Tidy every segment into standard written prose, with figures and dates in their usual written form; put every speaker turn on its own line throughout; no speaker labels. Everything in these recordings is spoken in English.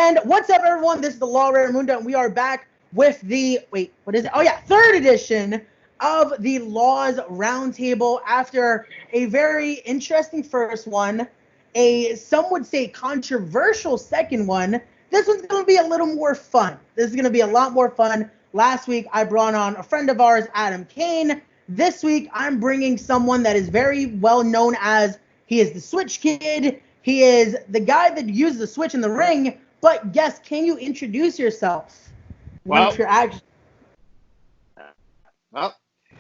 And what's up, everyone? This is the Law Rare Mundo, and we are back with the third edition of the Laws Roundtable. After a very interesting first one, some would say controversial second one. This one's going to be a little more fun. This is going to be a lot more fun. Last week, I brought on a friend of ours, Adam Kane. This week, I'm bringing someone that is very well known as he is the Switch Kid. He is the guy that uses the Switch in the ring. But yes, can you introduce yourself?
Well,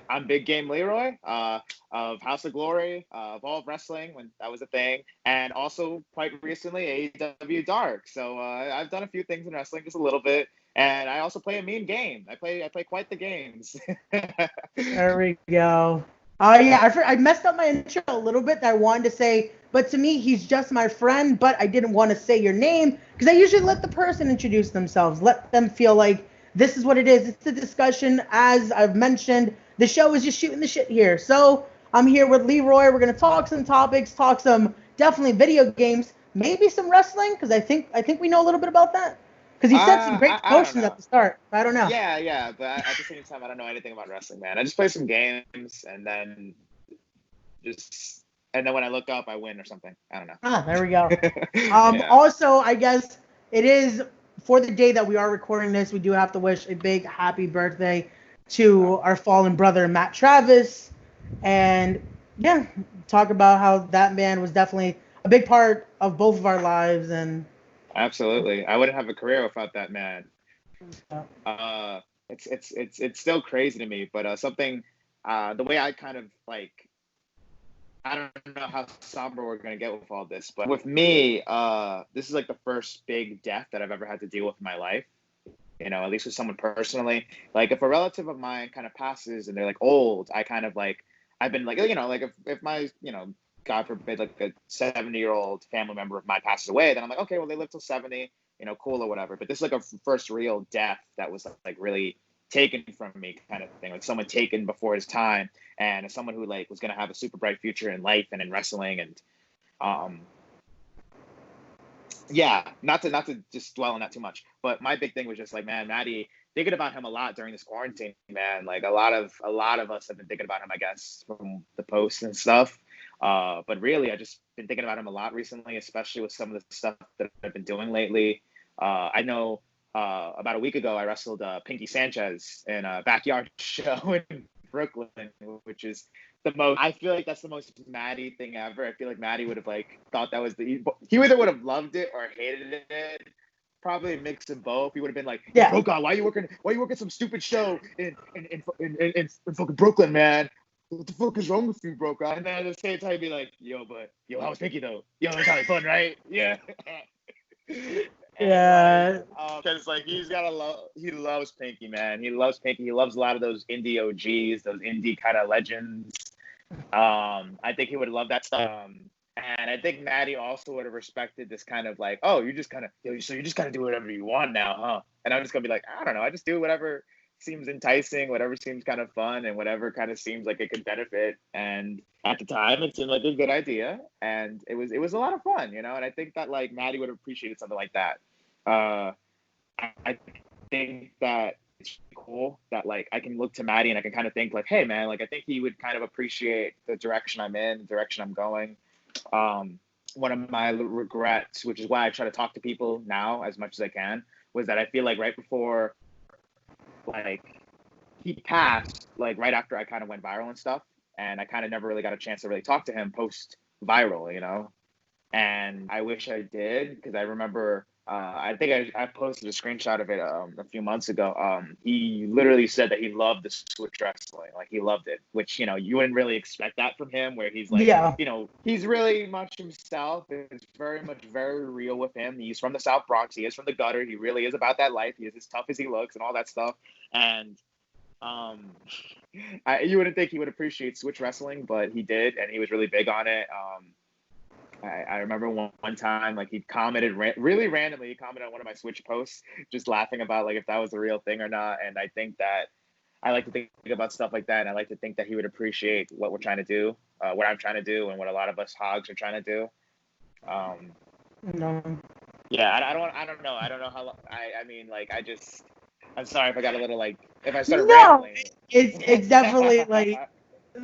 I'm Big Game Leroy of House of Glory, Evolve Wrestling when that was a thing, and also quite recently AEW Dark. So I've done a few things in wrestling, just a little bit, and I also play a mean game. I play quite the games.
There we go. I messed up my intro a little bit. I wanted to say, but to me, he's just my friend, but I didn't want to say your name because I usually let the person introduce themselves, let them feel like this is what it is. It's a discussion. As I've mentioned, the show is just shooting the shit here. So I'm here with Leroy. We're going to talk some topics, talk some definitely video games, maybe some wrestling because I think we know a little bit about that. Because he said some great promotions at the start. I don't know.
Yeah, but at the same time, I don't know anything about wrestling, man. I just play some games, and then when I look up, I win or something. I don't know.
There we go. Yeah. Also, I guess it is for the day that we are recording this. We do have to wish a big happy birthday to our fallen brother, Matt Travis. And yeah, talk about how that man was definitely a big part of both of our lives. And
absolutely, I wouldn't have a career without that man. It's still crazy to me, but something the way I kind of like, I don't know how somber we're gonna get with all this, but with me, this is like the first big death that I've ever had to deal with in my life. You know, at least with someone personally. Like if a relative of mine kind of passes and they're like old, I kind of like I've been like, you know, like if my, you know, God forbid, like a 70-year-old family member of mine passes away, then I'm like, okay, well, they lived till 70, you know, cool or whatever. But this is like a first real death that was like really taken from me kind of thing, like someone taken before his time, and as someone who like was going to have a super bright future in life and in wrestling. And yeah, not to just dwell on that too much, but my big thing was just like, man, Maddie, thinking about him a lot during this quarantine, man. Like a lot of us have been thinking about him, I guess, from the posts and stuff. But really, I just been thinking about him a lot recently, especially with some of the stuff that I've been doing lately. I know about a week ago, I wrestled Pinky Sanchez in a backyard show in Brooklyn, which is I feel like that's the most Maddie thing ever. I feel like Maddie would have like thought that was he either would have loved it or hated it. Probably a mix of both. He would have been like, yeah, bro, God, why you working some stupid show in fucking Brooklyn, man? What the fuck is wrong with you, bro? God? And then at the same time, he'd be like, yo, how was Pinky though? Yo, it's probably fun, right? Yeah.
Yeah.
Because like he loves Pinky, man. He loves Pinky. He loves a lot of those indie OGs, those indie kind of legends. I think he would love that stuff. And I think Maddie also would have respected this kind of like, oh, you just kind of do whatever you want now, huh? And I'm just gonna be like, I don't know, I just do whatever seems enticing, whatever seems kind of fun, and whatever kind of seems like it could benefit. And at the time, it seemed like a good idea, and it was a lot of fun, you know. And I think that like Maddie would have appreciated something like that. I think that it's cool that like I can look to Maddie and I can kind of think like, hey man, like I think he would kind of appreciate the direction I'm in, the direction I'm going. One of my regrets, which is why I try to talk to people now as much as I can, was that I feel like right before like he passed, like right after I kind of went viral and stuff, and I kind of never really got a chance to really talk to him post viral, you know. And I wish I did, because I remember I think I posted a screenshot of it a few months ago. He literally said that he loved the Switch wrestling, like he loved it, which, you know, you wouldn't really expect that from him, where he's like, yeah, you know, he's really much himself. It's very real with him. He's from the South Bronx. He is from the gutter. He really is about that life. He is as tough as he looks and all that stuff. And you wouldn't think he would appreciate Switch wrestling, but he did, and he was really big on it. I remember one time, like he commented really randomly. He commented on one of my Switch posts, just laughing about like if that was the real thing or not. And I think that I like to think about stuff like that, and I like to think that he would appreciate what we're trying to do, what I'm trying to do, and what a lot of us hogs are trying to do.
No.
Yeah, I don't know how long. I mean, like, I'm sorry if I got a little like, if I started
No,
rambling.
it's definitely like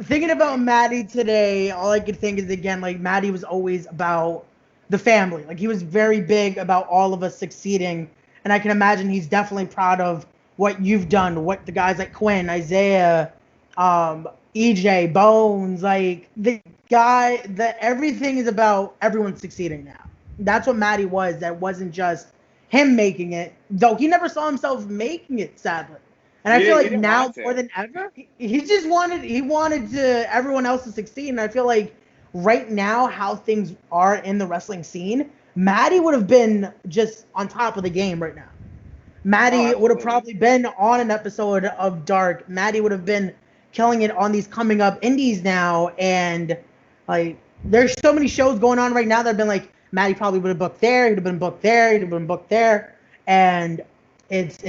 thinking about Maddie today. All I could think is again like Maddie was always about the family. Like he was very big about all of us succeeding, and I can imagine he's definitely proud of what you've done. What the guys like Quinn, Isaiah, EJ, Bones, like the guy that everything is about everyone succeeding now. That's what Maddie was. That wasn't just him making it, though he never saw himself making it, sadly. And I feel
You
like
didn't
now
want to.
more than ever, he just wanted to everyone else to succeed. And I feel like right now, how things are in the wrestling scene, Maddie would have been just on top of the game right now.
Oh,
Maddie would have
absolutely.
probably been on an episode of Dark. Maddie would have been killing it on these coming up indies now. And like, there's so many shows going on right now that have been like, Maddie probably would have booked there. He'd have been booked there. He'd have been booked there. And it's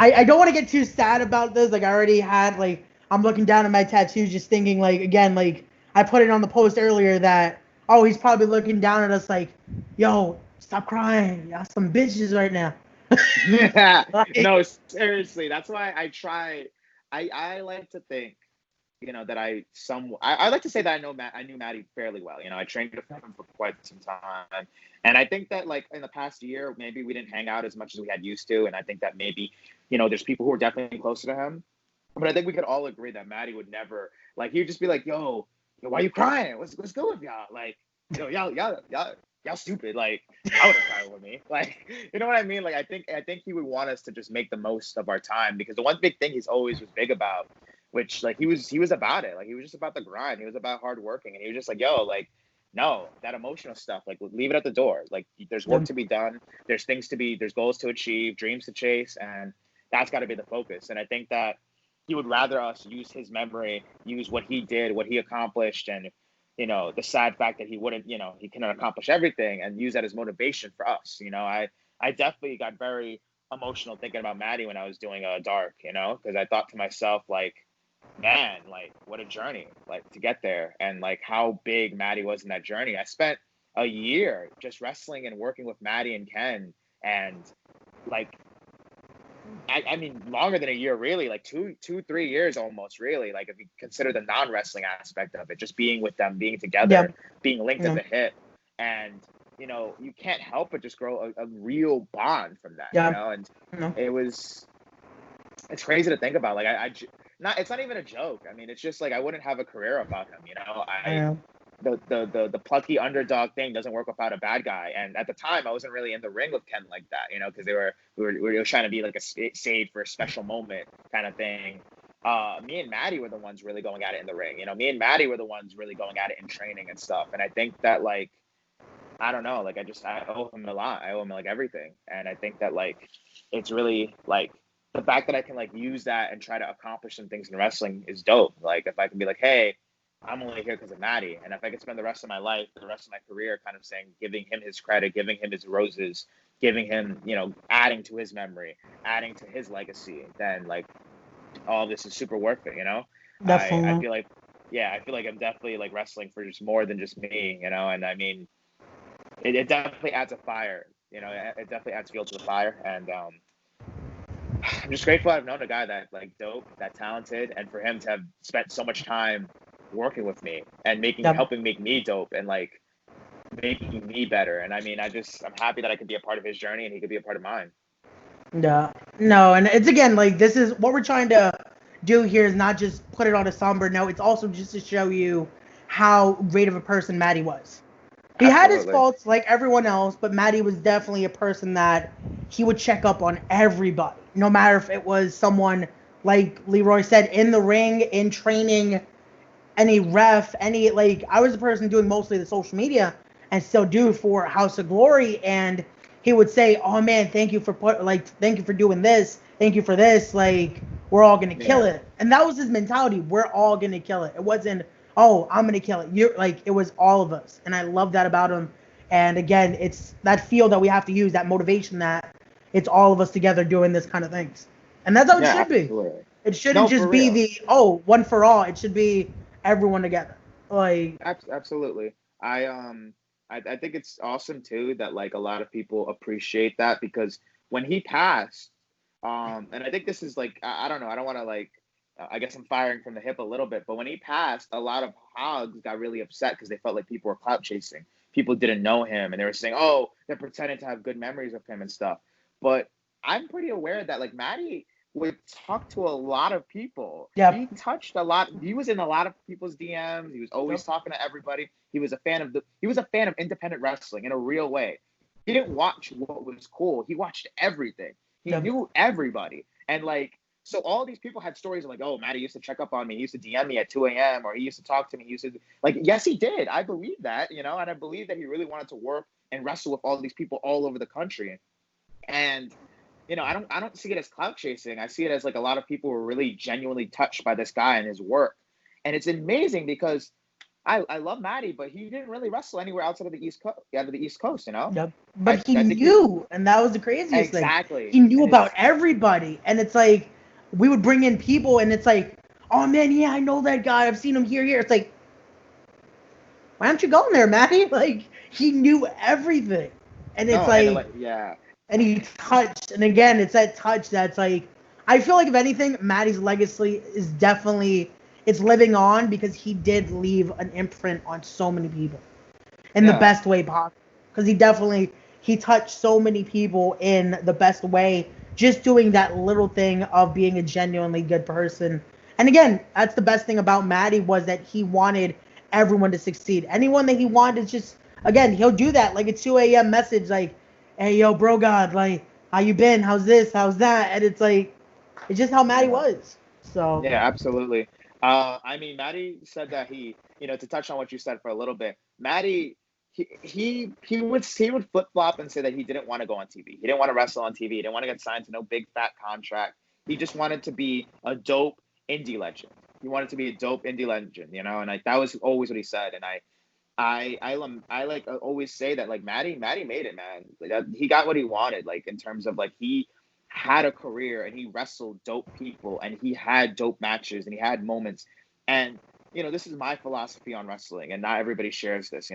I don't want to get too sad about this. Like I already had like I'm looking down at my tattoos, just thinking like again like I put it on the post earlier that oh he's probably looking down at us like yo stop crying, y'all some bitches right now.
Yeah.
Like,
No, seriously. That's why I try. I like to think, that I like to say that I knew Maddie fairly well. I trained with him for quite some time, and I think that like in the past year, maybe we didn't hang out as much as we had used to, and I think that maybe, there's people who are definitely closer to him, but I think we could all agree that Maddie would never like he'd just be like, yo, why you crying? What's good with y'all? Like, y'all stupid. Like, I would have cried with me. Like, you know what I mean? Like, I think he would want us to just make the most of our time because the one big thing he's always was big about, which like he was about it. Like, he was just about the grind. He was about hard working, and he was just like, yo, like, no, that emotional stuff, like, leave it at the door. Like, there's work to be done. There's goals to achieve, dreams to chase, and that's got to be the focus. And I think that he would rather us use his memory, use what he did, what he accomplished, and the sad fact that he wouldn't, he cannot accomplish everything and use that as motivation for us. I definitely got very emotional thinking about Maddie when I was doing Dark, because I thought to myself, like, man, like, what a journey, like, to get there and, like, how big Maddie was in that journey. I spent a year just wrestling and working with Maddie and Ken and, like, I mean, longer than a year, really, like 3 years almost, really. Like, if you consider the non-wrestling aspect of it, just being with them, being
yeah,
together, being linked at
yeah,
the hip. And, you can't help but just grow a real bond from that,
yeah,
and
no,
it was, it's crazy to think about. Like, it's not even a joke. I mean, it's just like, I wouldn't have a career without him,
I know.
the plucky underdog thing doesn't work without a bad guy. And at the time, I wasn't really in the ring with Ken like that, because we were trying to be like a saved for a special moment kind of thing. Me and Maddie were the ones really going at it in the ring. Me and Maddie were the ones really going at it in training and stuff. And I think that, like, I don't know, like, I owe him a lot. I owe him like everything. And I think that, like, it's really like the fact that I can like use that and try to accomplish some things in wrestling is dope. Like, if I can be like, hey, I'm only here because of Maddie. And if I could spend the rest of my life, the rest of my career kind of saying, giving him his credit, giving him his roses, giving him, adding to his memory, adding to his legacy, then, like, all this is super worth it, I
Definitely.
feel like, yeah, I feel like I'm definitely like wrestling for just more than just me, and I mean, it definitely adds a fire, it definitely adds fuel to the fire. And I'm just grateful I've known a guy that, like, dope, that talented, and for him to have spent so much time working with me and
Yeah.
helping make me dope and, like, making me better. And I mean, I'm happy that I could be a part of his journey and he could be a part of mine.
Yeah. No, and it's again like this is what we're trying to do here is not just put it on a somber note. It's also just to show you how great of a person Maddie was. He had his
Absolutely.
faults like everyone else, but Maddie was definitely a person that he would check up on everybody, no matter if it was someone like Leroy said in the ring, in training, any ref, any like I was the person doing mostly the social media and still do for House of Glory, and he would say, "Oh man, thank you for doing this, thank you for this, like we're all gonna kill
Yeah.
it," and that was his mentality. We're all gonna kill it. It wasn't, "Oh, I'm gonna kill it." You're like it was all of us, and I love that about him. And again, it's that feel that we have to use, that motivation that it's all of us together doing this kind of things, and that's how it
Yeah,
should be.
absolutely.
It shouldn't
No, for
just be
real.
the one for all. It should be everyone together. Like
Absolutely. I I think it's awesome too that like a lot of people appreciate that because when he passed, and I think this is like I don't know, I don't want to like I guess I'm firing from the hip a little bit, but when he passed, a lot of hogs got really upset because they felt like people were clout chasing. People didn't know him, and they were saying, "Oh, they're pretending to have good memories of him and stuff." But I'm pretty aware that like Maddie would talk to a lot of people.
Yep.
He touched a lot. He was in a lot of people's DMs. He was always
Yep.
talking to everybody. He was a fan of independent wrestling in a real way. He didn't watch what was cool. He watched everything. He
Yep.
knew everybody. And like so all these people had stories of like, oh, Maddie used to check up on me. He used to DM me at 2 a.m. or he used to talk to me. He used to like, yes, he did. I believe that, and I believe that he really wanted to work and wrestle with all these people all over the country. And I don't see it as clout chasing. I see it as like a lot of people were really genuinely touched by this guy and his work. And it's amazing because I love Maddie, but he didn't really wrestle anywhere outside of the East Coast,
Yep.
I
But he
think
knew, and that was the craziest thing.
exactly.
He knew
And
about everybody, and it's like we would bring in people, and it's like, oh man, yeah, I know that guy. I've seen him here. It's like, why aren't you going there, Matty? Like he knew everything, and it's
no, and
like,
yeah,
and he touched, and again, it's that touch that's like, I feel like if anything, Matty's legacy is definitely it's living on because he did leave an imprint on so many people in the
yeah.
best way possible. Because he touched so many people in the best way, just doing that little thing of being a genuinely good person. And again, that's the best thing about Matty was that he wanted everyone to succeed. Anyone that he wanted just again, he'll do that like a 2 a.m. message like, hey yo, bro God, like how you been? How's this? How's that? And it's like it's just how Matty
Yeah.
was. So
Yeah, absolutely. I mean, Maddie said that to touch on what you said for a little bit, Maddie, he would flip flop and say that he didn't want to go on TV. He didn't want to wrestle on TV. He didn't want to get signed to no big fat contract. He just wanted to be a dope indie legend. He wanted to be a dope indie legend, and like that was always what he said. And I like always say that like Maddie made it, man. Like, he got what he wanted, like in terms of like he had a career and he wrestled dope people and he had dope matches and he had moments. And this is my philosophy on wrestling, and not everybody shares this.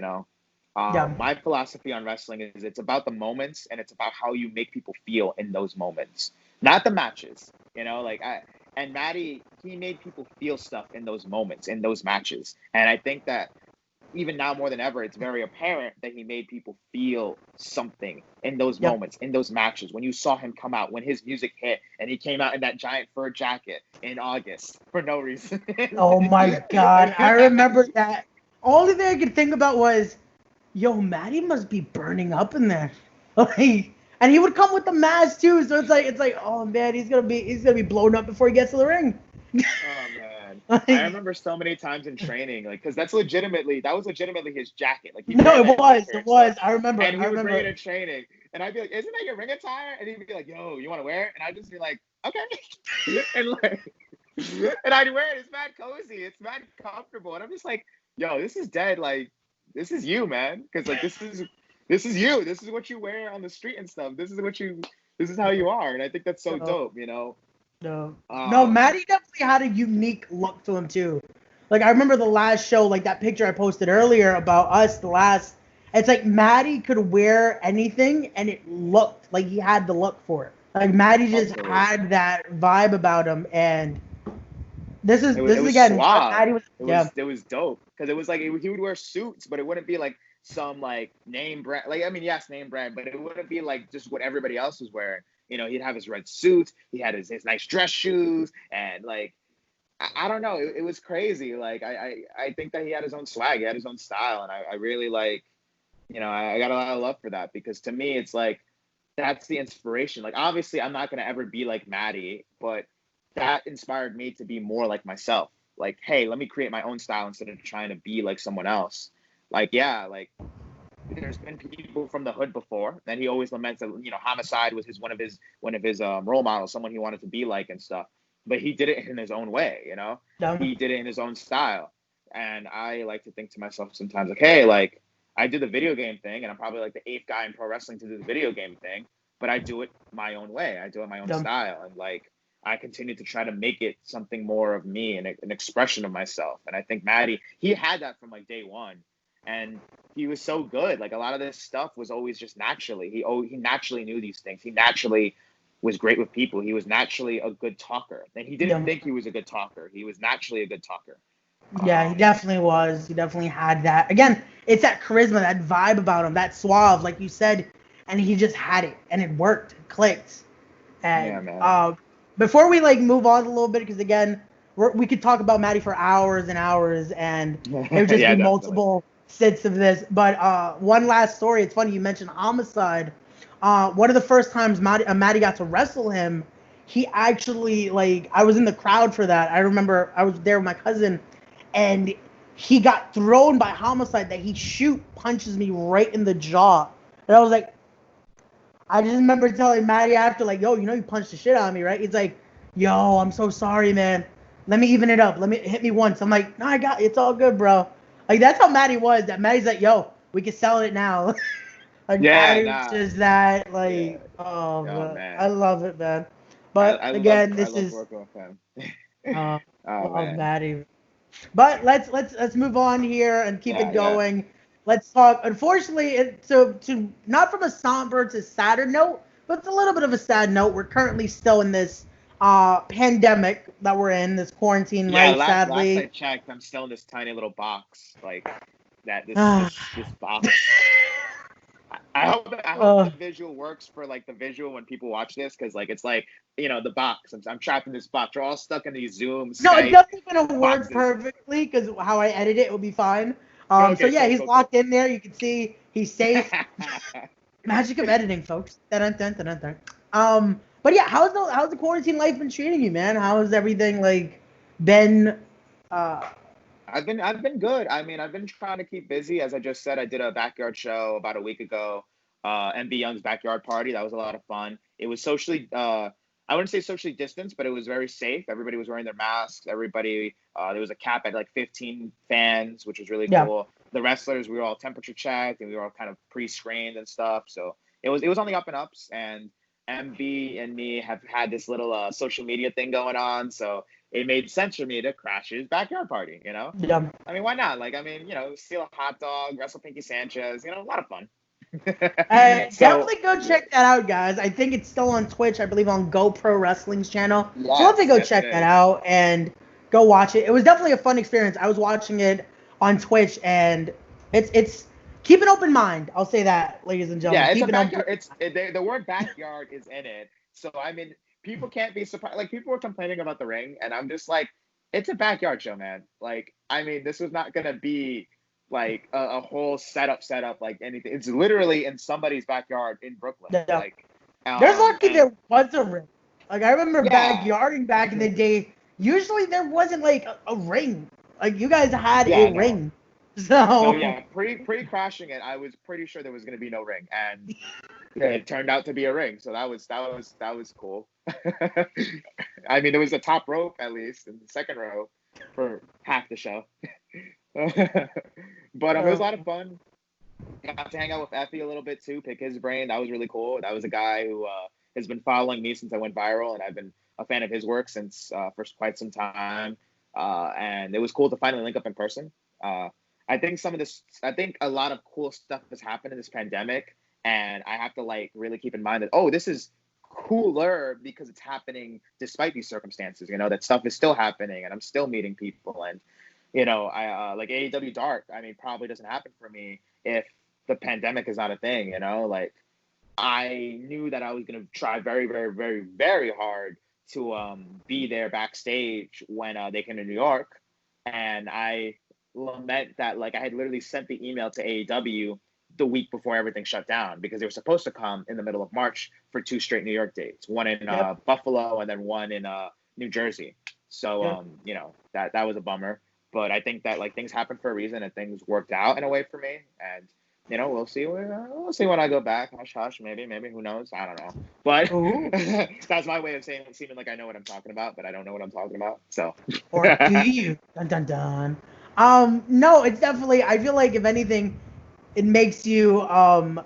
yeah,
My philosophy on wrestling is it's about the moments and it's about how you make people feel in those moments, not the matches. And Maddie, he made people feel stuff in those moments, in those matches, and I think that even now more than ever, it's very apparent that he made people feel something in those
yep.
moments, in those matches. When you saw him come out, when his music hit, and he came out in that giant fur jacket in August for no reason.
Oh my God, I remember that. Only thing I could think about was, yo, Matty must be burning up in there. Like, and he would come with the mask too, so it's like, oh man, he's gonna be blown up before he gets to the ring.
Oh man, I
Like,
remember so many times in training, like, because that was legitimately his jacket. Like he'd
no,
wear
it
that in
was,
winter
it
and stuff,
was. I remember,
and
I
he would bring
remember.
it in training, and I'd be like, "Isn't that your ring attire?" And he'd be like, "Yo, you want to wear it?" And I'd just be like, "Okay," and like, and I'd wear it. It's mad cozy. It's mad comfortable, and I'm just like, "Yo, this is dead. Like, this is you, man. Because like this is you. This is what you wear on the street and stuff. This is how you are." And I think that's so
No,
dope.
no, Matty definitely had a unique look to him too. Like I remember the last show, like that picture I posted earlier about us, the last. It's like Matty could wear anything, and it looked like he had the look for it. Like Matty just
Totally.
had that vibe about him, and
It
this is
was
again what
suave.
Matty was.
It
Yeah,
was it was dope because it was like he would wear suits, but it wouldn't be like some like name brand. Like I mean, yes, name brand, but it wouldn't be like just what everybody else was wearing. He'd have his red suits, he had his nice dress shoes, and like I don't know, it was crazy. Like I think that he had his own swag, he had his own style, and I really like I got a lot of love for that because to me it's like that's the inspiration. Like obviously I'm not gonna ever be like Maddie, but that inspired me to be more like myself. Like, hey, let me create my own style instead of trying to be like someone else. Like, yeah, like there's been people from the hood before, and he always laments that Homicide was one of his role models, someone he wanted to be like and stuff. But he did it in his own way.
dumb.
He did it in his own style. And I like to think to myself sometimes, like, hey, like I did the video game thing, and I'm probably like the eighth guy in pro wrestling to do the video game thing, but I do it my own way. I do it my own
Dumb.
style, and like I continue to try to make it something more of me and an expression of myself. And I think Maddie, he had that from like day one. and he was so good. Like a lot of this stuff was always just naturally. He naturally knew these things. He naturally was great with people. He was naturally a good talker, and he didn't
Yeah.
think he was a good talker. He was naturally a good talker.
Yeah, he definitely was. He definitely had that. Again, it's that charisma, that vibe about him, that suave, like you said, and he just had it, and it worked, it clicked.
Yeah,
And
man.
before we like move on a little bit, because again, we could talk about Maddie for hours and hours, and it would just
Yeah,
be
definitely.
multiple sits of this. But one last story. It's funny you mentioned Homicide. One of the first times Maddie got to wrestle him, he actually like I was in the crowd for that. I remember I was there with my cousin, and he got thrown by Homicide. That he punches me right in the jaw, and I was like, I just remember telling Maddie after, like, yo, you punched the shit out of me, right? He's like, yo, I'm so sorry, man. Let me even it up. Let me hit me once. I'm like, no, I got it. It's all good, bro. Like, that's how Maddie was. That Maddie's like, yo, we can sell it now. Like,
Yeah,
Maddie was
nah.
just that,
Yeah.
like, oh,
Oh
man. I
man.
love it, man.
I,
But
I love
again,
I
this
love
is
working with him.
uh,
Oh
love
man.
Maddie. But let's move on here and keep
Yeah,
it
yeah.
going. Let's talk. Unfortunately, to not from a somber to sadder note, but it's a little bit of a sad note. We're currently still in this pandemic that we're in, this quarantine
Yeah,
life.
last I
Sadly,
checked, I'm still in this tiny little box. Like that this box. I hope the
uh,
visual works for like the visual when people watch this, because like it's like, the box. I'm trapped in this box. We're all stuck in these Zoom,
no, it
Skype
doesn't gonna work
boxes.
perfectly because how I edit it will be fine. So
Okay,
yeah,
cool,
he's
cool, cool.
locked in there. You can see he's safe. Magic of editing, folks. Dun, dun, dun, dun, dun. But yeah, how's the quarantine life been treating you, man? How has everything like been? Uh,
I've been good. I mean, I've been trying to keep busy. As I just said, I did a backyard show about a week ago. MB Young's backyard party. That was a lot of fun. It was socially I wouldn't say socially distanced, but it was very safe. Everybody was wearing their masks. Everybody there was a cap at like 15 fans, which was really
yeah,
cool. The wrestlers, we were all temperature checked and we were all kind of pre-screened and stuff. So it was on the up and ups, and MB and me have had this little social media thing going on. So it made sense for me to crash his backyard party, you know?
yeah.
I mean, why not? Like, I mean, steal a hot dog, wrestle Pinky Sanchez, a lot of fun. So,
Definitely go check that out, guys. I think it's still on Twitch. I believe on GoPro Wrestling's channel. So definitely
yes,
go
yes, it
check that
is.
out and go watch it. It was definitely a fun experience. I was watching it on Twitch, and it's keep an open mind. I'll say that, ladies and gentlemen.
Yeah, it's a
Keep an open.
backyard. The word backyard is in it. So, I mean, people can't be surprised. Like, people were complaining about the ring, and I'm just like, it's a backyard show, man. Like, I mean, this was not going to be like a whole setup like anything. It's literally in somebody's backyard in Brooklyn.
Yeah.
Like,
There's lucky
and
there was a ring. Like I remember
yeah,
backyarding back in the day. Usually there wasn't like a ring. Like you guys had a
yeah, no.
ring.
So
So
yeah, pre crashing it, I was pretty sure there was going to be no ring, and it turned out to be a ring. So that was cool. I mean, there was a top rope at least in the second row for half the show. But it was a lot of fun. Got to hang out with Effie a little bit too, pick his brain. That was really cool. That was a guy who has been following me since I went viral, and I've been a fan of his work since for quite some time. And it was cool to finally link up in person. Uh, I think a lot of cool stuff has happened in this pandemic, and I have to like really keep in mind that, oh, this is cooler because it's happening despite these circumstances. That stuff is still happening, and I'm still meeting people, and I like AEW Dark. I mean, probably doesn't happen for me if the pandemic is not a thing. Like I knew that I was gonna try very, very, very, very hard to be there backstage when they came to New York, and I lament that like I had literally sent the email to AEW the week before everything shut down, because they were supposed to come in the middle of March for 2 straight New York dates, one in
yep,
Buffalo and then one in New Jersey. So
yep.
that was a bummer, but I think that like things happen for a reason and things worked out in a way for me, and we'll see. We'll see when I go back. Hush, hush. Maybe. Who knows? I don't know. But
Ooh.
that's my way of seeming like I know what I'm talking about, but I don't know what I'm talking about. So.
Or do you? Dun dun dun. No, it's definitely. I feel like if anything, it makes you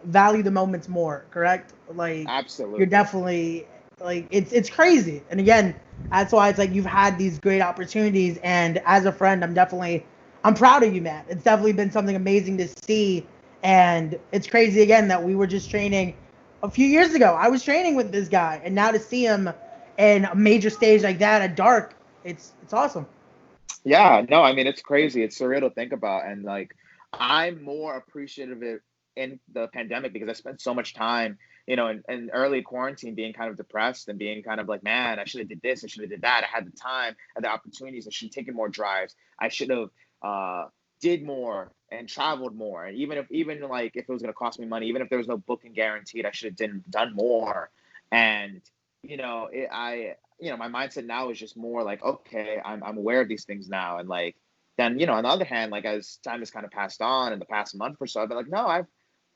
value the moments more. Correct? Like you're
Absolutely.
definitely like it's crazy. And again, that's why it's like you've had these great opportunities. And as a friend, I'm definitely I'm proud of you, man. It's definitely been something amazing to see, and it's crazy again that we were just training a few years ago. I was training with this guy, and now to see him in a major stage like that at Dark, it's awesome.
Yeah, no, I mean it's crazy. It's surreal to think about, and like I'm more appreciative of it in the pandemic because I spent so much time, in early quarantine being kind of depressed and being kind of like, man, I should have did this, I should have did that. I had the time, and the opportunities. I should have taken more drives. I should have uh did more and traveled more. And even like if it was gonna cost me money, even if there was no booking guaranteed, I should have done more. And my mindset now is just more like, okay, I'm aware of these things now. And like, then, on the other hand, like as time has kind of passed on in the past month or so, I've been like, no,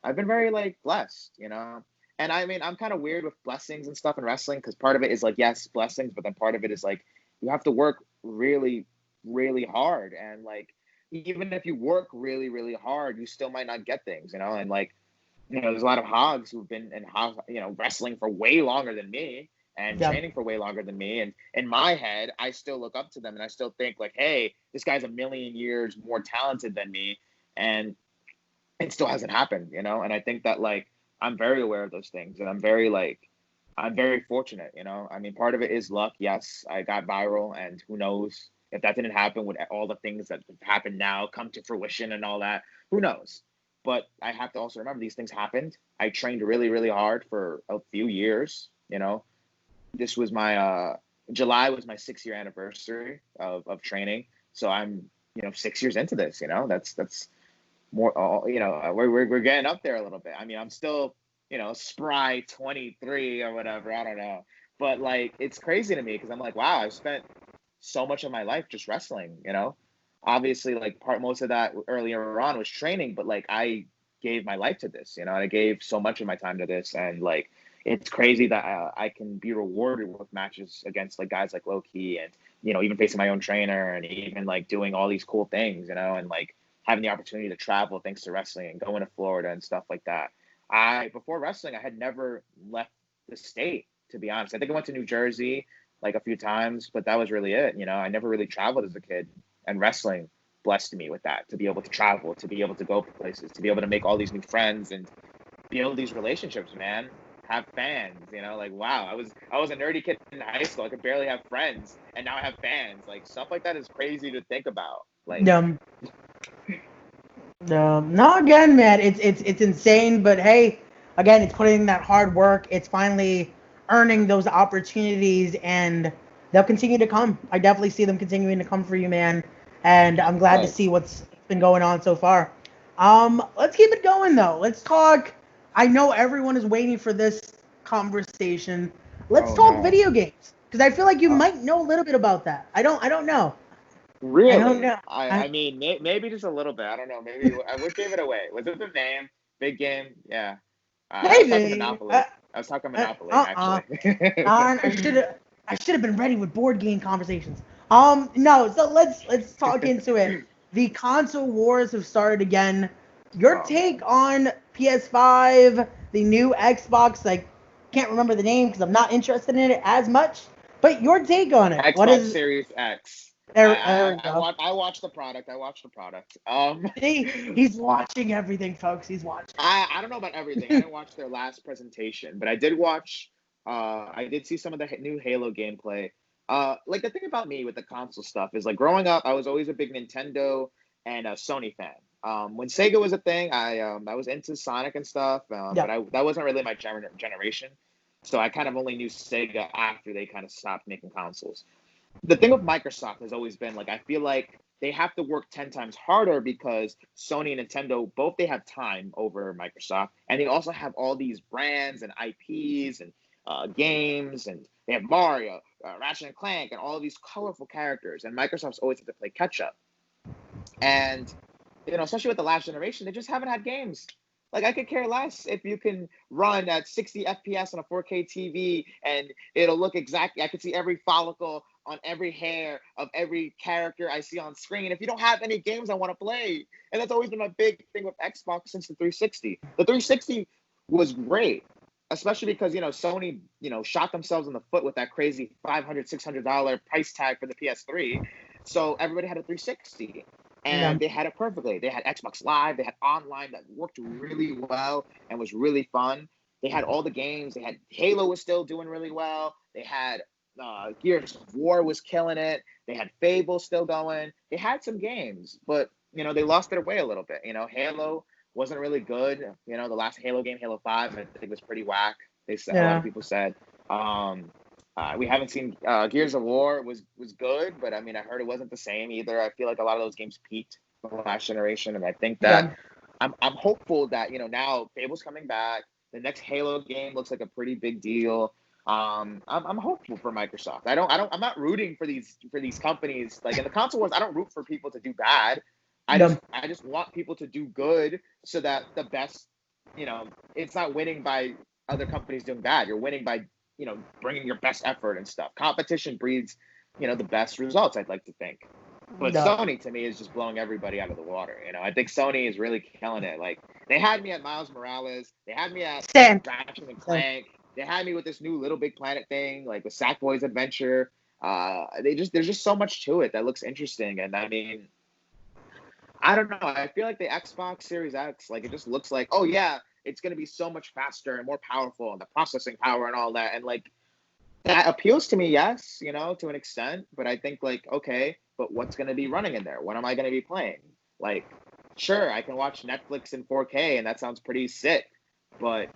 I've been very like blessed. And I mean, I'm kind of weird with blessings and stuff in wrestling because part of it is like, yes, blessings, but then part of it is like, you have to work really, really hard. And like, even if you work really, really hard, you still might not get things. And like, there's a lot of hogs who've been wrestling for way longer than me and
Yeah.
training for way longer than me. And in my head, I still look up to them and I still think like, hey, this guy's a million years more talented than me. And it still hasn't happened. And I think that like, I'm very aware of those things and I'm very fortunate. I mean, part of it is luck. Yes, I got viral and who knows if that didn't happen, would all the things that happen now come to fruition and all that? Who knows? But I have to also remember these things happened. I trained really, really hard for a few years. This was my July was my 6 year anniversary of training. So I'm 6 years into this. That's more. We're getting up there a little bit. I mean, I'm still spry 23 or whatever. I don't know, but like it's crazy to me because I'm like, wow, I've spent so much of my life just wrestling. Obviously like most of that earlier on was training, but like I gave my life to this. I gave so much of my time to this, and like it's crazy that I can be rewarded with matches against like guys like Loki and even facing my own trainer and even like doing all these cool things. And like having the opportunity to travel thanks to wrestling and going to Florida and stuff like that. I Before wrestling I had never left the state, to be honest. I think I went to New Jersey like a few times, but that was really it. I never really traveled as a kid, and wrestling blessed me with that, to be able to travel, to be able to go places, to be able to make all these new friends and build these relationships, man. Have fans. Like wow, I was a nerdy kid in high school. I could barely have friends, and now I have fans. Like stuff like that is crazy to think about. Like
Um, no, again, man, it's insane. But hey, again, it's putting in that hard work. It's finally earning those opportunities, and they'll continue to come. I definitely see them continuing to come for you, man. And I'm glad to
right.
see what's been going on so far. Let's keep it going though. Let's talk. I know everyone is waiting for this conversation. Let's
Oh
talk
no.
video games because I feel like you
Uh,
might know a little bit about that. I don't know. I don't
Really?
know.
I mean, maybe just a little bit. I don't know. Maybe I would give it away. Was it the name? Big game? Yeah. I was talking
Maybe.
Monopoly. I was talking Monopoly,
Uh-uh.
actually.
Darn, I should have been ready with board game conversations. No, so let's talk into it. The console wars have started again. Your
Oh
take
man.
on PS5, the new Xbox, like can't remember the name because I'm not interested in it as much. But your take on it. What
Xbox
is
Series X.
there we go.
I watched the product. I watched the product.
He's watching everything, folks. He's watching.
I don't know about everything. I didn't watch their last presentation, but I did watch. I did see some of the new Halo gameplay. Like the thing about me with the console stuff is like growing up, I was always a big Nintendo and a Sony fan. When Sega was a thing, I was into Sonic and stuff,
Yeah.
but that wasn't really my generation. So I kind of only knew Sega after they kind of stopped making consoles. The thing with Microsoft has always been like I feel like they have to work 10 times harder because Sony and Nintendo both they have time over Microsoft, and they also have all these brands and IPs and games, and they have Mario, Ratchet and Clank, and all of these colorful characters, and Microsoft's always had to play catch up. And especially with the last generation, they just haven't had games. Like I could care less if you can run at 60 FPS on a 4K TV and it'll look exactly. I can see every follicle on every hair of every character I see on screen. If you don't have any games I want to play, and that's always been my big thing with Xbox since the 360. The 360 was great, especially because Sony shot themselves in the foot with that crazy $500 $600 price tag for the PS3. So everybody had a 360.
Yeah.
and they had it perfectly. They had Xbox Live, they had online that worked really well and was really fun. They had all the games. They had Halo was still doing really well. They had Gears of War was killing it. They had Fable still going. They had some games, but they lost their way a little bit. Halo wasn't really good. The last Halo game, Halo 5, I think was pretty whack. They said a lot of
Yeah.
people said. We haven't seen Gears of War was good, but I mean I heard it wasn't the same either. I feel like a lot of those games peaked the last generation, and I think that
Yeah.
I'm hopeful that now Fable's coming back. The next Halo game looks like a pretty big deal. I'm hopeful for Microsoft. I'm not rooting for these companies like in the console wars. I don't root for people to do bad.
Yeah.
I just want people to do good so that the best, it's not winning by other companies doing bad. You're winning by bringing your best effort and stuff. Competition breeds the best results. I'd like to think. But
Yeah.
Sony to me is just blowing everybody out of the water. I think Sony is really killing it. Like they had me at Miles Morales. They had me at
Same.
Ratchet and
Same.
Clank. They had me with this new Little Big Planet thing, like with Sackboy's Adventure. There's just so much to it that looks interesting. And I mean, I don't know. I feel like the Xbox Series X, like it just looks like, oh yeah, it's gonna be so much faster and more powerful, and the processing power and all that, and like that appeals to me, yes, to an extent. But I think like, okay, but what's gonna be running in there? What am I gonna be playing? Like, sure, I can watch Netflix in 4K, and that sounds pretty sick. But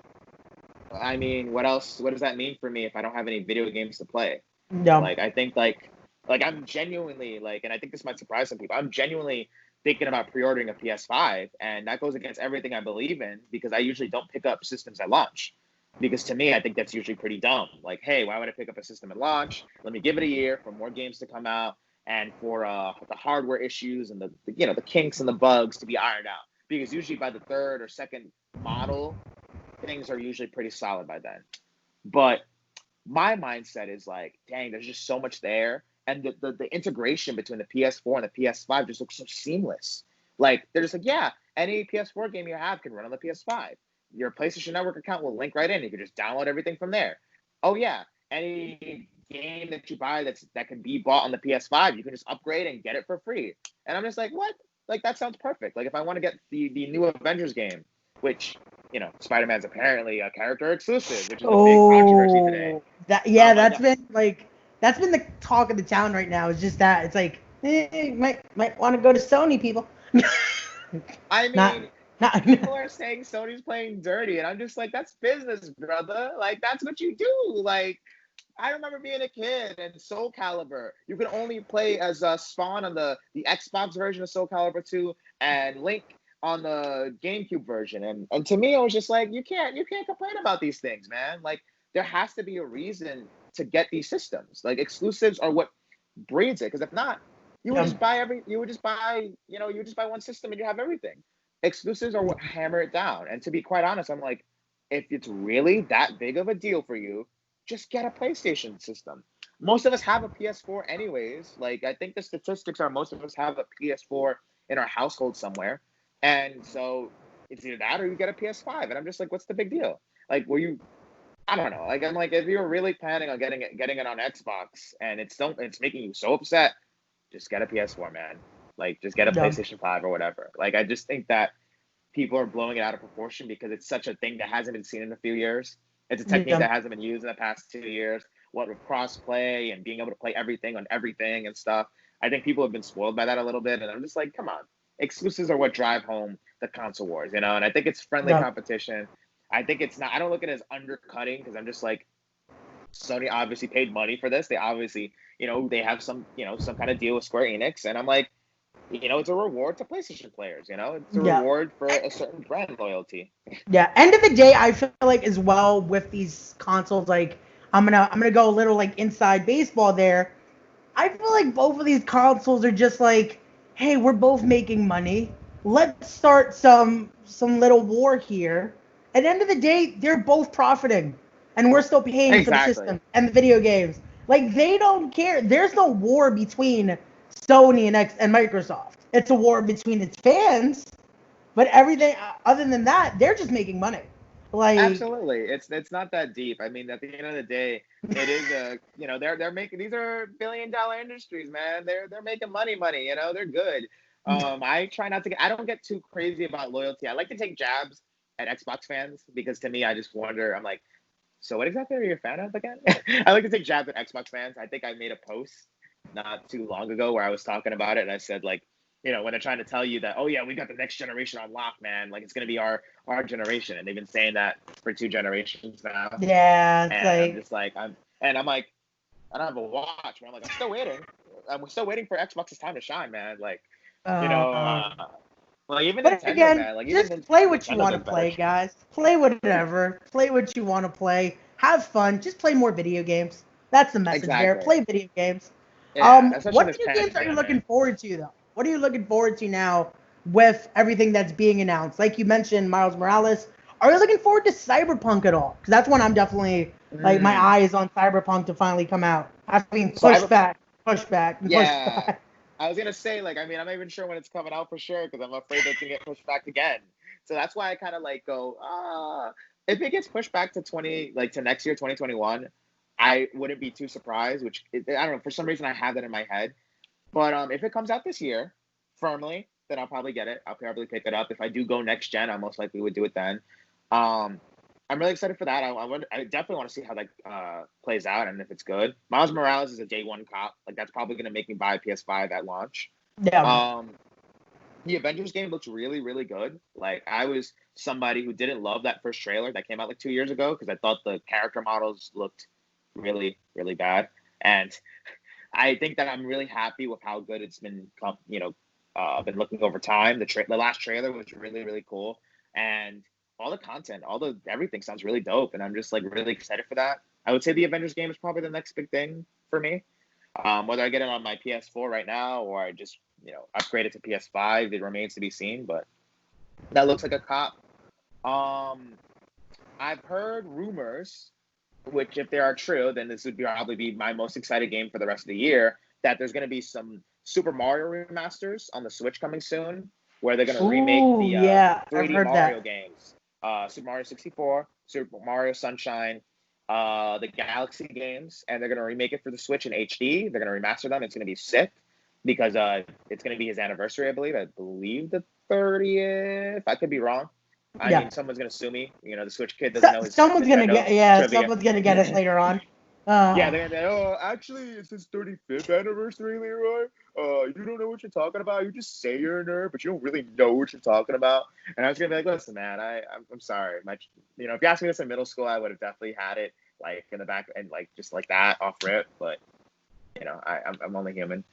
I mean, what else? What does that mean for me if I don't have any video games to play?
Yeah.
Like, I think like I'm genuinely like, and I think this might surprise some people. I'm genuinely thinking about pre-ordering a PS5, and that goes against everything I believe in because I usually don't pick up systems at launch. Because to me, I think that's usually pretty dumb. Like, hey, why would I pick up a system at launch? Let me give it a year for more games to come out and for the hardware issues and the kinks and the bugs to be ironed out. Because usually by the third or second model, things are usually pretty solid by then. But my mindset is like, dang, there's just so much there. And the integration between the PS4 and the PS5 just looks so seamless. Like, they're just like, yeah, any PS4 game you have can run on the PS5. Your PlayStation Network account will link right in. You can just download everything from there. Oh, yeah, any game that you buy that can be bought on the PS5, you can just upgrade and get it for free. And I'm just like, what? Like, that sounds perfect. Like, if I want to get the new Avengers game, which, Spider-Man's apparently a character exclusive, which is a big controversy today.
Oh, that
Oh
yeah,
my
that's
God.
been like that's been the talk of the town right now. It's just that it's like might want to go to Sony, people.
I
not
mean,
not
people are saying Sony's playing dirty, and I'm just like, that's business, brother. Like, that's what you do. Like, I remember being a kid and Soul Calibur. You could only play as Spawn on the Xbox version of Soul Calibur 2 and Link on the GameCube version. And to me, I was just like, you can't complain about these things, man. Like, there has to be a reason to get these systems. Like, exclusives are what breeds it. Because if not,
yeah,
you would just buy one system and you have everything. Exclusives are what hammer it down. And to be quite honest, I'm like, if it's really that big of a deal for you, just get a PlayStation system. Most of us have a PS4 anyways. Like, I think the statistics are most of us have a PS4 in our household somewhere. And so it's either that or you get a PS5. And I'm just like, what's the big deal? Like, I don't know. Like, I'm like, if you're really planning on getting it on Xbox and it's making you so upset, just get a PS4, man. Like, just get a
yeah,
PlayStation 5 or whatever. Like, I just think that people are blowing it out of proportion because it's such a thing that hasn't been seen in a few years. It's a technique
yeah,
that hasn't been used in the past 2 years. What with cross-play and being able to play everything on everything and stuff. I think people have been spoiled by that a little bit. And I'm just like, come on. Exclusives are what drive home the console wars, And I think it's friendly
yeah,
competition. I think it's not, I don't look at it as undercutting because I'm just like, Sony obviously paid money for this. They obviously, they have some kind of deal with Square Enix. And I'm like, it's a reward to PlayStation players. It's a
yeah.
reward for a certain brand loyalty.
Yeah, end of the day, I feel like as well with these consoles, like I'm gonna go a little like inside baseball there. I feel like both of these consoles are just like, hey, we're both making money. Let's start some little war here. At the end of the day, they're both profiting, and we're still paying for the
Exactly.
system and the video games. Like they don't care. There's no war between Sony and Microsoft. It's a war between its fans. But everything other than that, they're just making money. Like,
Absolutely. It's not that deep. I mean, at the end of the day, it is they're making these are billion-dollar industries, man. They're making money, they're good. I try not to get. I don't get too crazy about loyalty. I like to take jabs at Xbox fans because to me, I just wonder. I'm like, so what exactly are you a fan of again? I like to take jabs at Xbox fans. I think I made a post not too long ago where I was talking about it, and I said like, when they're trying to tell you that, oh yeah, we got the next generation on lock, man. Like it's gonna be our generation, and they've been saying that for 2 generations now.
Yeah, it's
And
like,
I'm just like, I'm like, I don't have a watch, but I'm like, I'm still waiting. I'm still waiting for Xbox's time to shine, man. Like, you know,
um,
like even
but
Nintendo,
again,
man. Like even
just play what you
Nintendo's
want to
like better.
play, guys. Play whatever. Play what you want to play. Have fun. Just play more video games. That's the message there.
Exactly.
Play video games.
Yeah, especially in
What
this
video games are you looking
pandemic.
forward to, though? What are you looking forward to now with everything that's being announced? Like you mentioned, Miles Morales. Are you looking forward to Cyberpunk at all? Because that's one I'm definitely, like, my
Mm.
eyes on Cyberpunk to finally come out. After being
So
pushed back, pushed back, and pushed
yeah,
back.
I was gonna say like, I mean, I'm not even sure when it's coming out for sure because I'm afraid that it's gonna get pushed back again. So that's why I kind of like go, if it gets pushed back to to next year, 2021, I wouldn't be too surprised. I don't know, for some reason I have that in my head. But if it comes out this year, firmly, then I'll probably get it. I'll probably pick it up. If I do go next gen, I most likely would do it then. Um, I'm really excited for that. I definitely want to see how that plays out and if it's good. Miles Morales is a day one cop. Like that's probably gonna make me buy a PS5 at launch.
Yeah.
Um, the Avengers game looks really, really good. Like I was somebody who didn't love that first trailer that came out like 2 years ago because I thought the character models looked really, really bad. And I think that I'm really happy with how good it's been, been looking over time. The last trailer was really, really cool, and all the content, everything sounds really dope, and I'm just like really excited for that. I would say the Avengers game is probably the next big thing for me. Whether I get it on my PS4 right now or I just upgrade it to PS5, it remains to be seen. But that looks like a cop. Um, I've heard rumors which if they are true, then this would probably be my most excited game for the rest of the year, that there's going to be some Super Mario remasters on the Switch coming soon, where they're going to remake
Ooh,
the
yeah. I've
3D
heard
Mario
that.
games. Super Mario 64, Super Mario Sunshine, the Galaxy games, and they're going to remake it for the Switch in HD. They're going to remaster them. It's going to be sick because it's going to be his anniversary, I believe. I believe the 30th. I could be wrong. I
Yeah.
mean, someone's gonna sue me. The Switch kid doesn't know his
Someone's gonna
Nintendo
get, yeah,
trivia.
someone's gonna get us later on.
Yeah, oh, actually, it's his 35th anniversary, Leroy. You don't know what you're talking about. You just say you're a nerd, but you don't really know what you're talking about. And I was gonna be like, listen, man, I'm sorry. If you asked me this in middle school, I would have definitely had it like in the back and like just like that off rip. But I'm only human.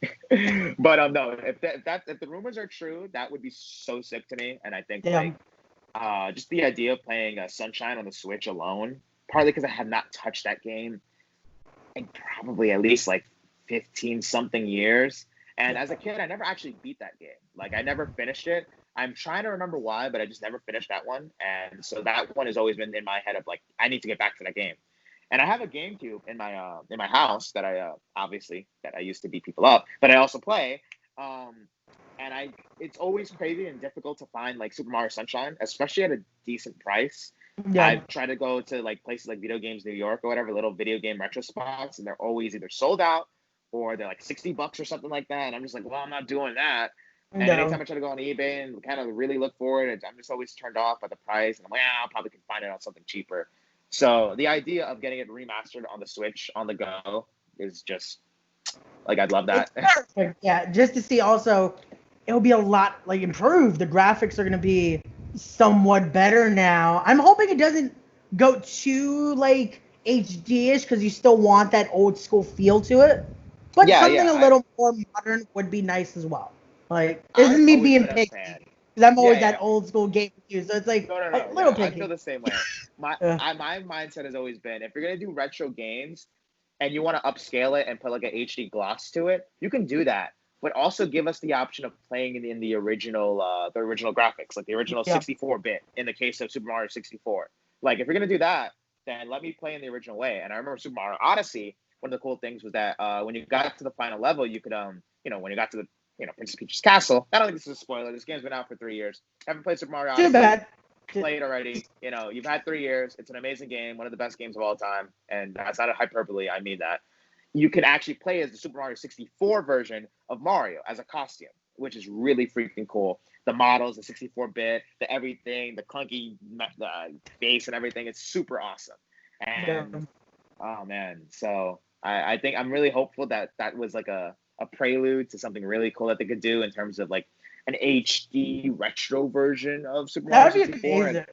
But no, if the rumors are true, that would be so sick to me. And I think
Yeah.
just the idea of playing Sunshine on the Switch alone, partly because I have not touched that game in probably at least like 15 something years. And as a kid, I never actually beat that game. Like I never finished it. I'm trying to remember why, but I just never finished that one. And so that one has always been in my head of like, I need to get back to that game. And I have a GameCube in my house that I obviously that I used to beat people up, but I also play. And it's always crazy and difficult to find like Super Mario Sunshine, especially at a decent price.
Yeah.
I've tried to go to like places like Video Games New York or whatever, little video game retro spots, and they're always either sold out or they're like $60 or something like that. And I'm just like, well, I'm not doing that. And
No.
anytime I try to go on eBay and kind of really look for it, I'm just always turned off by the price. And I'm like, I'll probably can find it on something cheaper. So the idea of getting it remastered on the Switch on the go is just like I'd love
It's
that.
perfect. Yeah. Just to see also, it'll be a lot like improved. The graphics are gonna be somewhat better now. I'm hoping it doesn't go too like HD-ish because you still want that old school feel to it. But
Yeah,
something
yeah.
a little more modern would be nice as well. Like this is
I've
me
always
being
been a
picky
fan.
because I'm
Yeah,
always that
yeah.
old school game too. So it's like
No, no,
a
no.
little
Yeah, I feel
picky.
the same way. My
Uh,
my mindset has always been if you're gonna do retro games and you want to upscale it and put like an HD gloss to it, you can do that. But also give us the option of playing in the original graphics, like the original
yeah.
64-bit in the case of Super Mario 64. Like if you're gonna do that, then let me play in the original way. And I remember Super Mario Odyssey. One of the cool things was that when you got to the final level, you could when you got to the Princess Peach's castle. I don't think this is a spoiler. This game's been out for 3 years. Haven't played Super Mario
Too
Odyssey.
bad.
Play it already. You've had 3 years. It's an amazing game, one of the best games of all time, and that's not a hyperbole. I mean that. You can actually play as the Super Mario 64 version of Mario as a costume, which is really freaking cool. The models, the 64-bit, the everything, the clunky bass and everything. It's super awesome. And oh man, so I think I'm really hopeful that was like a prelude to something really cool that they could do in terms of like an HD retro version of Super Mario 64.
That would be amazing.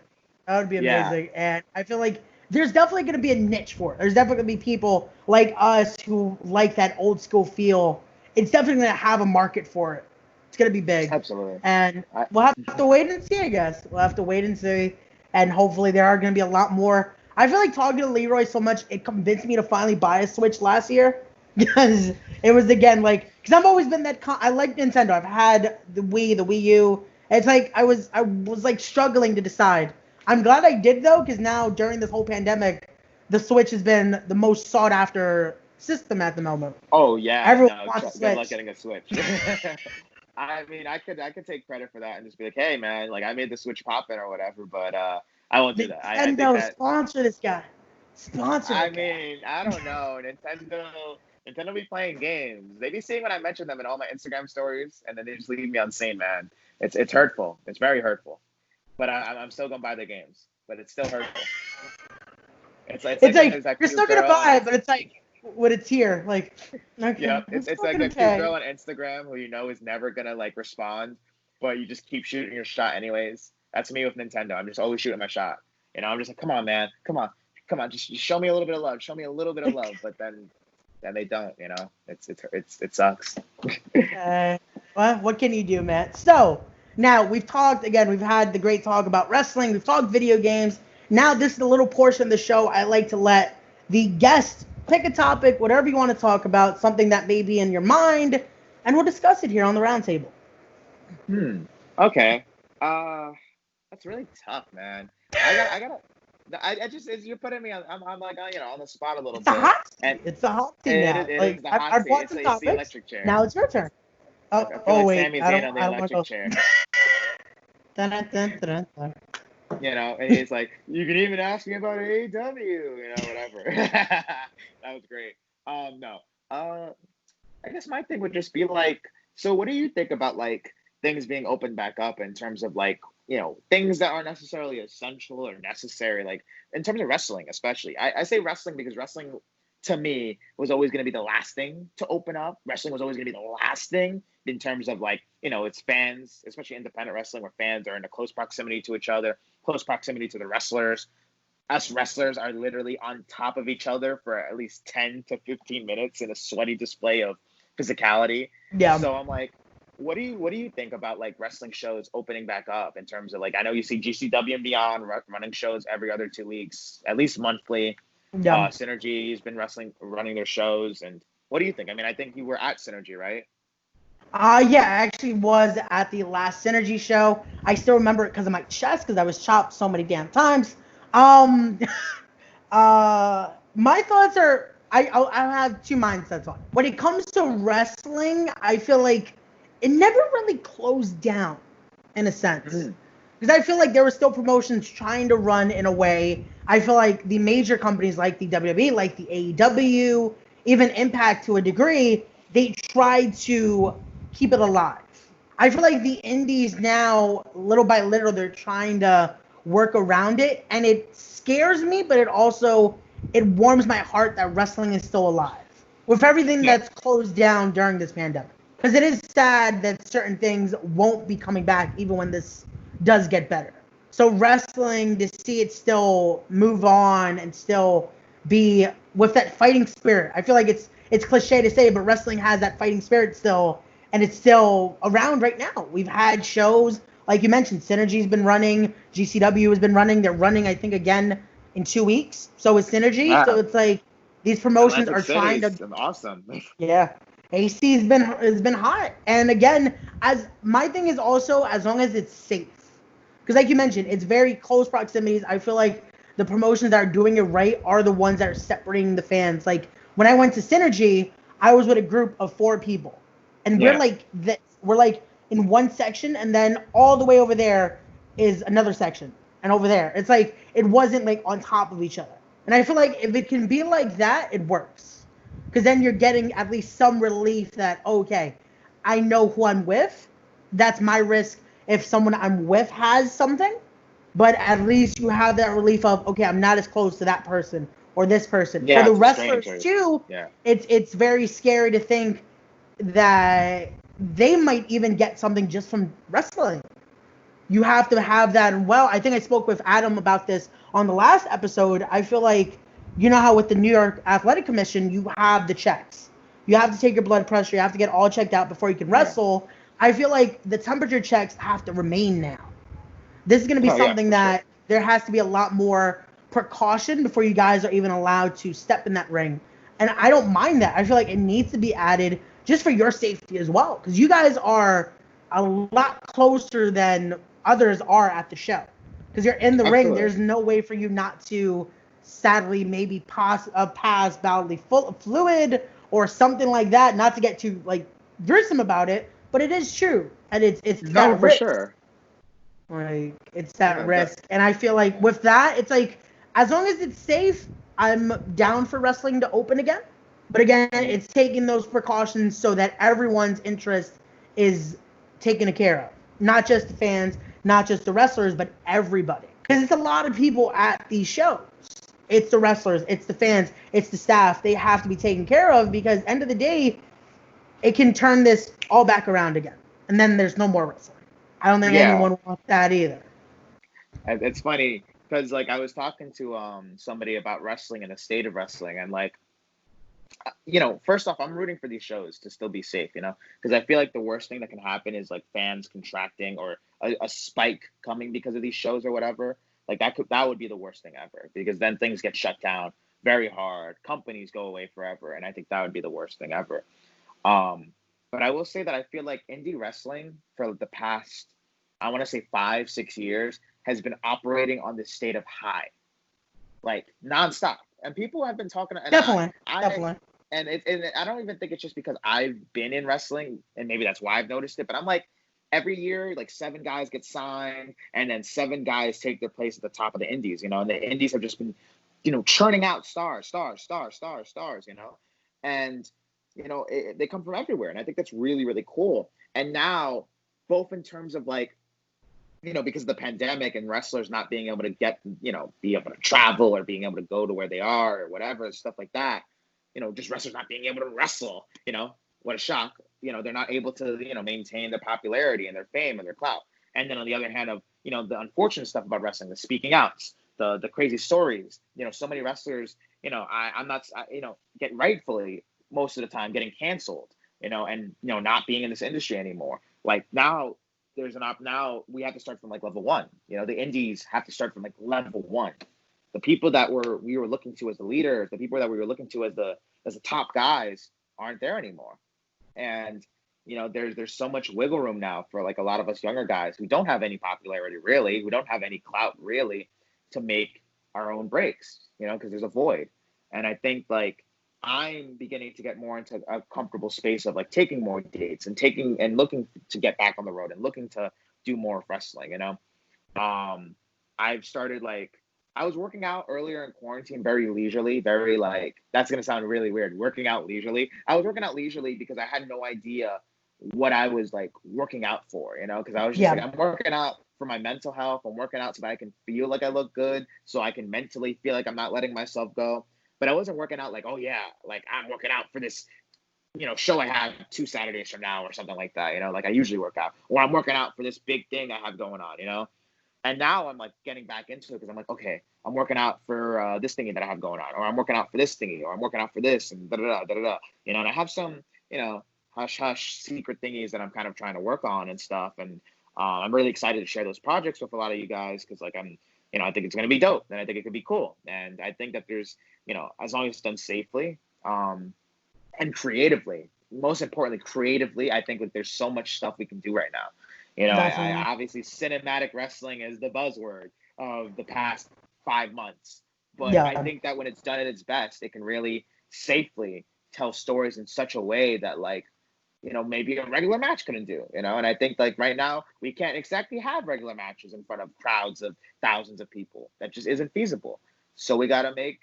That would be amazing. And I feel like there's definitely going to be a niche for it. There's definitely going to be people like us who like that old school feel. It's definitely going to have a market for it. It's going to be big.
Absolutely.
And we'll have to wait and see, I guess. We'll have to wait and see. And hopefully there are going to be a lot more. I feel like talking to Leroy so much, it convinced me to finally buy a Switch last year. Because it was, again, like, because I've always been that, I like Nintendo. I've had the Wii, the Wii U. It's like, I was like struggling to decide. I'm glad I did, though, because now during this whole pandemic, the Switch has been the most sought after system at the moment.
Oh, yeah.
Everyone wants a Switch.
Good luck getting a Switch. I mean, I could take credit for that and just be like, hey, man, like, I made the Switch pop-in or whatever, but I won't do that. I think that,
sponsor this guy. Sponsor
I mean, I don't know. Nintendo be playing games. They be seeing when I mention them in all my Instagram stories, and then they just leave me on sane, man. It's hurtful. It's very hurtful. But I'm still gonna buy the games. But it's still hurtful. It's like
you're still gonna buy it, but it's like with a tear, like. Okay,
yeah, it's like a cute girl on Instagram who you know is never gonna like respond, but you just keep shooting your shot anyways. That's me with Nintendo. I'm just always shooting my shot. You know, I'm just like, come on, man, come on, just show me a little bit of love. Show me a little bit of love, but then they don't. You know, it sucks.
Well, what can you do, Matt? So. Now, we've had the great talk about wrestling, we've talked video games. Now, this is the little portion of the show I like to let the guest pick a topic, whatever you want to talk about, something that may be in your mind, and we'll discuss it here on the roundtable.
Okay. That's really tough, man. I just, you're putting me on, I'm like, you know, on the spot a little bit.
It's a hot seat now. I've brought some topics.
The electric chair.
Now it's your turn. Wait,
Sami Zayn on the electric chair. You know, and he's like, you can even ask me about AEW, you know, whatever. That was great. No. I guess my thing would just be like, so what do you think about like things being opened back up in terms of like, you know, things that aren't necessarily essential or necessary, like in terms of wrestling, especially. I say wrestling because wrestling to me was always going to be the last thing to open up. Wrestling was always going to be the last thing in terms of like, you know, it's fans, especially independent wrestling where fans are in a close proximity to each other, close proximity to the wrestlers. Us wrestlers are literally on top of each other for at least 10 to 15 minutes in a sweaty display of physicality. Yeah. So I'm like, what do you think about like wrestling shows opening back up in terms of like, I know you see GCW and Beyond running shows every other 2 weeks, at least monthly. Yeah. Synergy's been running their shows. And what do you think? I mean, I think you were at Synergy, right?
Yeah, I actually was at the last Synergy show. I still remember it because of my chest, because I was chopped so many damn times. My thoughts are, I have two mindsets on it. When it comes to wrestling, I feel like it never really closed down, in a sense. Because I feel like there were still promotions trying to run in a way. I feel like the major companies like the WWE, like the AEW, even Impact to a degree, they tried to keep it alive. I feel like the indies now, little by little, they're trying to work around it. And it scares me, but it warms my heart that wrestling is still alive. With everything that's closed down during this pandemic. Because it is sad that certain things won't be coming back even when this does get better. So wrestling, to see it still move on and still be with that fighting spirit. I feel like it's cliche to say, but wrestling has that fighting spirit still, and it's still around right now. We've had shows, like you mentioned, Synergy's been running, GCW has been running. They're running, I think, again in 2 weeks. So is Synergy. Wow. So it's like these promotions are trying to.
Awesome.
Yeah. AC has been hot. And again, as my thing is also as long as it's safe. Because like you mentioned, it's very close proximities. I feel like the promotions that are doing it right are the ones that are separating the fans. Like when I went to Synergy, I was with a group of 4 people. And we're like this. We're like in one section, and then all the way over there is another section. And over there. It's like it wasn't like on top of each other. And I feel like if it can be like that, it works. Because then you're getting at least some relief that, okay, I know who I'm with. that's my risk if someone I'm with has something. But at least you have that relief of, okay, I'm not as close to that person or this person. For
Yeah,
the
to
wrestlers
strangers.
too,
Yeah.
it's very scary to think that they might even get something just from wrestling. You have to have that. And well, I think I spoke with Adam about this on the last episode. I feel like, you know how with the New York Athletic Commission, you have the checks. You have to take your blood pressure. You have to get all checked out before you can
Yeah.
wrestle. I feel like the temperature checks have to remain now. This is going to be
Oh yeah,
something
for
that
sure.
there has to be a lot more precaution before you guys are even allowed to step in that ring. And I don't mind that. I feel like it needs to be added just for your safety as well, because you guys are a lot closer than others are at the show. Because you're in the ring,
Absolutely.
there's no way for you not to, sadly, maybe pass bodily fluid or something like that. Not to get too like gruesome about it, but it is true, and it's
No,
that
for
risk.
sure.
Like, it's that
No, that,
risk. And I feel like with that, it's like, as long as it's safe, I'm down for wrestling to open again. But again,
mhm.
it's taking those precautions so that everyone's interest is taken care of. Not just the fans, not just the wrestlers, but everybody. Because it's a lot of people at these shows. It's the wrestlers, it's the fans, it's the staff. They have to be taken care of because end of the day, it can turn this all back around again. And then there's no more wrestling. I don't think
Yeah.
anyone wants that either.
It's funny because like I was talking to somebody about wrestling and the state of wrestling, and like, first off, I'm rooting for these shows to still be safe, because I feel like the worst thing that can happen is like fans contracting or a spike coming because of these shows or whatever. Like that would be the worst thing ever, because then things get shut down very hard, companies go away forever, and I think that would be the worst thing ever. Um, but I will say that I feel like indie wrestling for the past, I want to say 5, 6 years, has been operating on this state of high, like nonstop. And people have been talking, and
Definitely, definitely.
and I don't even think it's just because I've been in wrestling, and maybe that's why I've noticed it. But I'm like, every year, like 7 guys get signed, and then 7 guys take their place at the top of the indies, and the indies have just been, churning out stars, stars, stars, stars, stars, and they come from everywhere, and I think that's really, really cool. And now, both in terms of like, because of the pandemic and wrestlers not being able to be able to travel or being able to go to where they are or whatever, stuff like that, just wrestlers not being able to wrestle, what a shock. They're not able to, maintain their popularity and their fame and their clout. And then on the other hand of, the unfortunate stuff about wrestling, the speaking outs, the crazy stories, so many wrestlers, I'm not, get rightfully most of the time getting canceled, and, not being in this industry anymore. Like now, now we have to start from like level one. The indies have to start from like level one. The people that we were looking to as the leaders, the people that we were looking to as the top guys aren't there anymore. And there's so much wiggle room now for like a lot of us younger guys who don't have any popularity really, who don't have any clout really, to make our own breaks, because there's a void. And I think like I'm beginning to get more into a comfortable space of like taking more dates and taking and looking to get back on the road and looking to do more wrestling, I've started like, I was working out earlier in quarantine very leisurely, very like, that's going to sound really weird. Working out leisurely. I was working out leisurely because I had no idea what I was like working out for, because I was just like,
Yeah.
I'm working out for my mental health. I'm working out so that I can feel like I look good, so I can mentally feel like I'm not letting myself go. But I wasn't working out like, oh yeah, like I'm working out for this, show I have 2 Saturdays from now or something like that, like I usually work out, or I'm working out for this big thing I have going on. And now I'm like getting back into it because I'm like, okay, I'm working out for this thingy that I have going on, or I'm working out for this thingy, or I'm working out for this, and da da da da da. And I have some, hush hush secret thingies that I'm kind of trying to work on and stuff. And I'm really excited to share those projects with a lot of you guys because like I think it's gonna be dope, and I think it could be cool, and I think that there's, as long as it's done safely, and creatively, most importantly, creatively, I think that there's so much stuff we can do right now. I
Definitely.
obviously cinematic wrestling is the buzzword of the past 5 months, but I
Yeah.
think that when it's done at its best, it can really safely tell stories in such a way that like, maybe a regular match couldn't do, and I think like right now we can't exactly have regular matches in front of crowds of thousands of people. That just isn't feasible. So we got to make,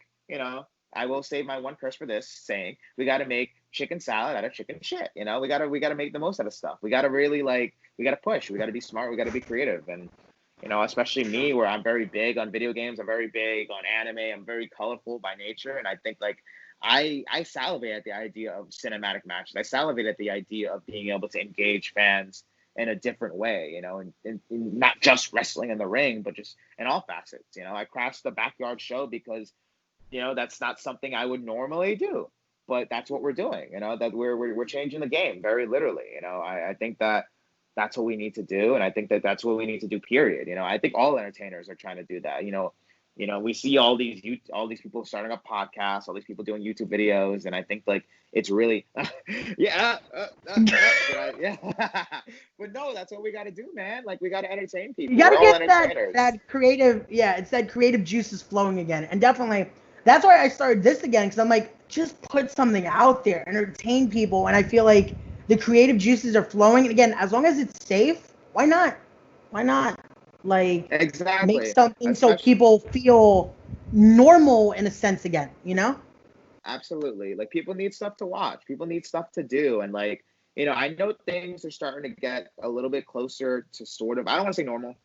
I will save my one curse for this saying, we got to make chicken salad out of chicken shit. We got to make the most out of stuff. We got to really like got to push. We got to be smart. We got to be creative. And, you know, especially me, where I'm very big on video games. I'm very big on anime. I'm very colorful by nature. And I think, like, I salivate at the idea of cinematic matches. I salivate at the idea of being able to engage fans in a different way, you know, and not just wrestling in the ring, but just in all facets. You know, I crashed the backyard show because, you know, that's not something I would normally do, but that's what we're doing. You know, that we're changing the game very literally. You know, I think that that's what we need to do, and I think that that's what we need to do. Period. You know, I think all entertainers are trying to do that. You know, we see all these people starting up podcasts, all these people doing YouTube videos, and I think, like, it's really, yeah, yeah. But no, that's what we got to do, man. Like, we got to entertain people.
You got to get that creative, it's that creative juices flowing again, and definitely that's why I started this again, because I'm like, just put something out there, entertain people, and I feel like the creative juices are flowing. And again, as long as it's safe, why not? Why not? Like,
exactly.
Make something so people feel normal in a sense again, you know?
Absolutely. Like, people need stuff to watch. People need stuff to do. And, like, you know, I know things are starting to get a little bit closer to sort of, I don't want to say normal,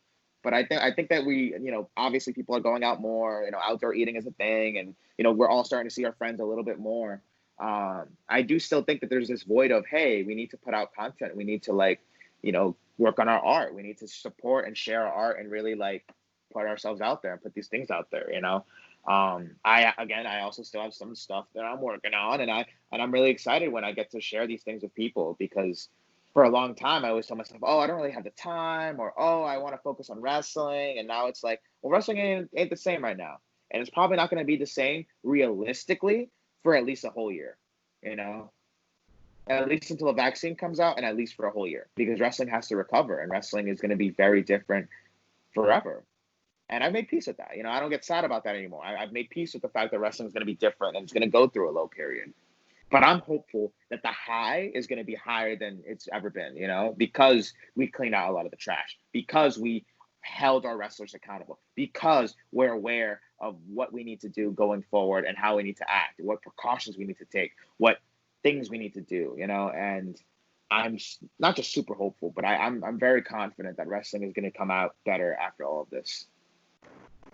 but I think that we, you know, obviously people are going out more, you know, outdoor eating is a thing. And, you know, we're all starting to see our friends a little bit more. I do still think that there's this void of, hey, we need to put out content. We need to, like, you know, work on our art. We need to support and share our art and really, like, put ourselves out there and put these things out there, you know. I also still have some stuff that I'm working on, and I'm really excited when I get to share these things with people, because for a long time I always tell myself, oh, I don't really have the time, or, oh, I want to focus on wrestling. And now it's like, well, wrestling ain't the same right now, and it's probably not going to be the same realistically for at least a whole year, you know, at least until a vaccine comes out, and at least for a whole year, because wrestling has to recover, and wrestling is going to be very different forever. And I've made peace with that. You know, I don't get sad about that anymore. I've made peace with the fact that wrestling is going to be different, and it's going to go through a low period. But I'm hopeful that the high is going to be higher than it's ever been, you know, because we cleaned out a lot of the trash, because we held our wrestlers accountable, because we're aware of what we need to do going forward and how we need to act, what precautions we need to take, what things we need to do, you know. And I'm not just super hopeful, but I'm very confident that wrestling is going to come out better after all of this.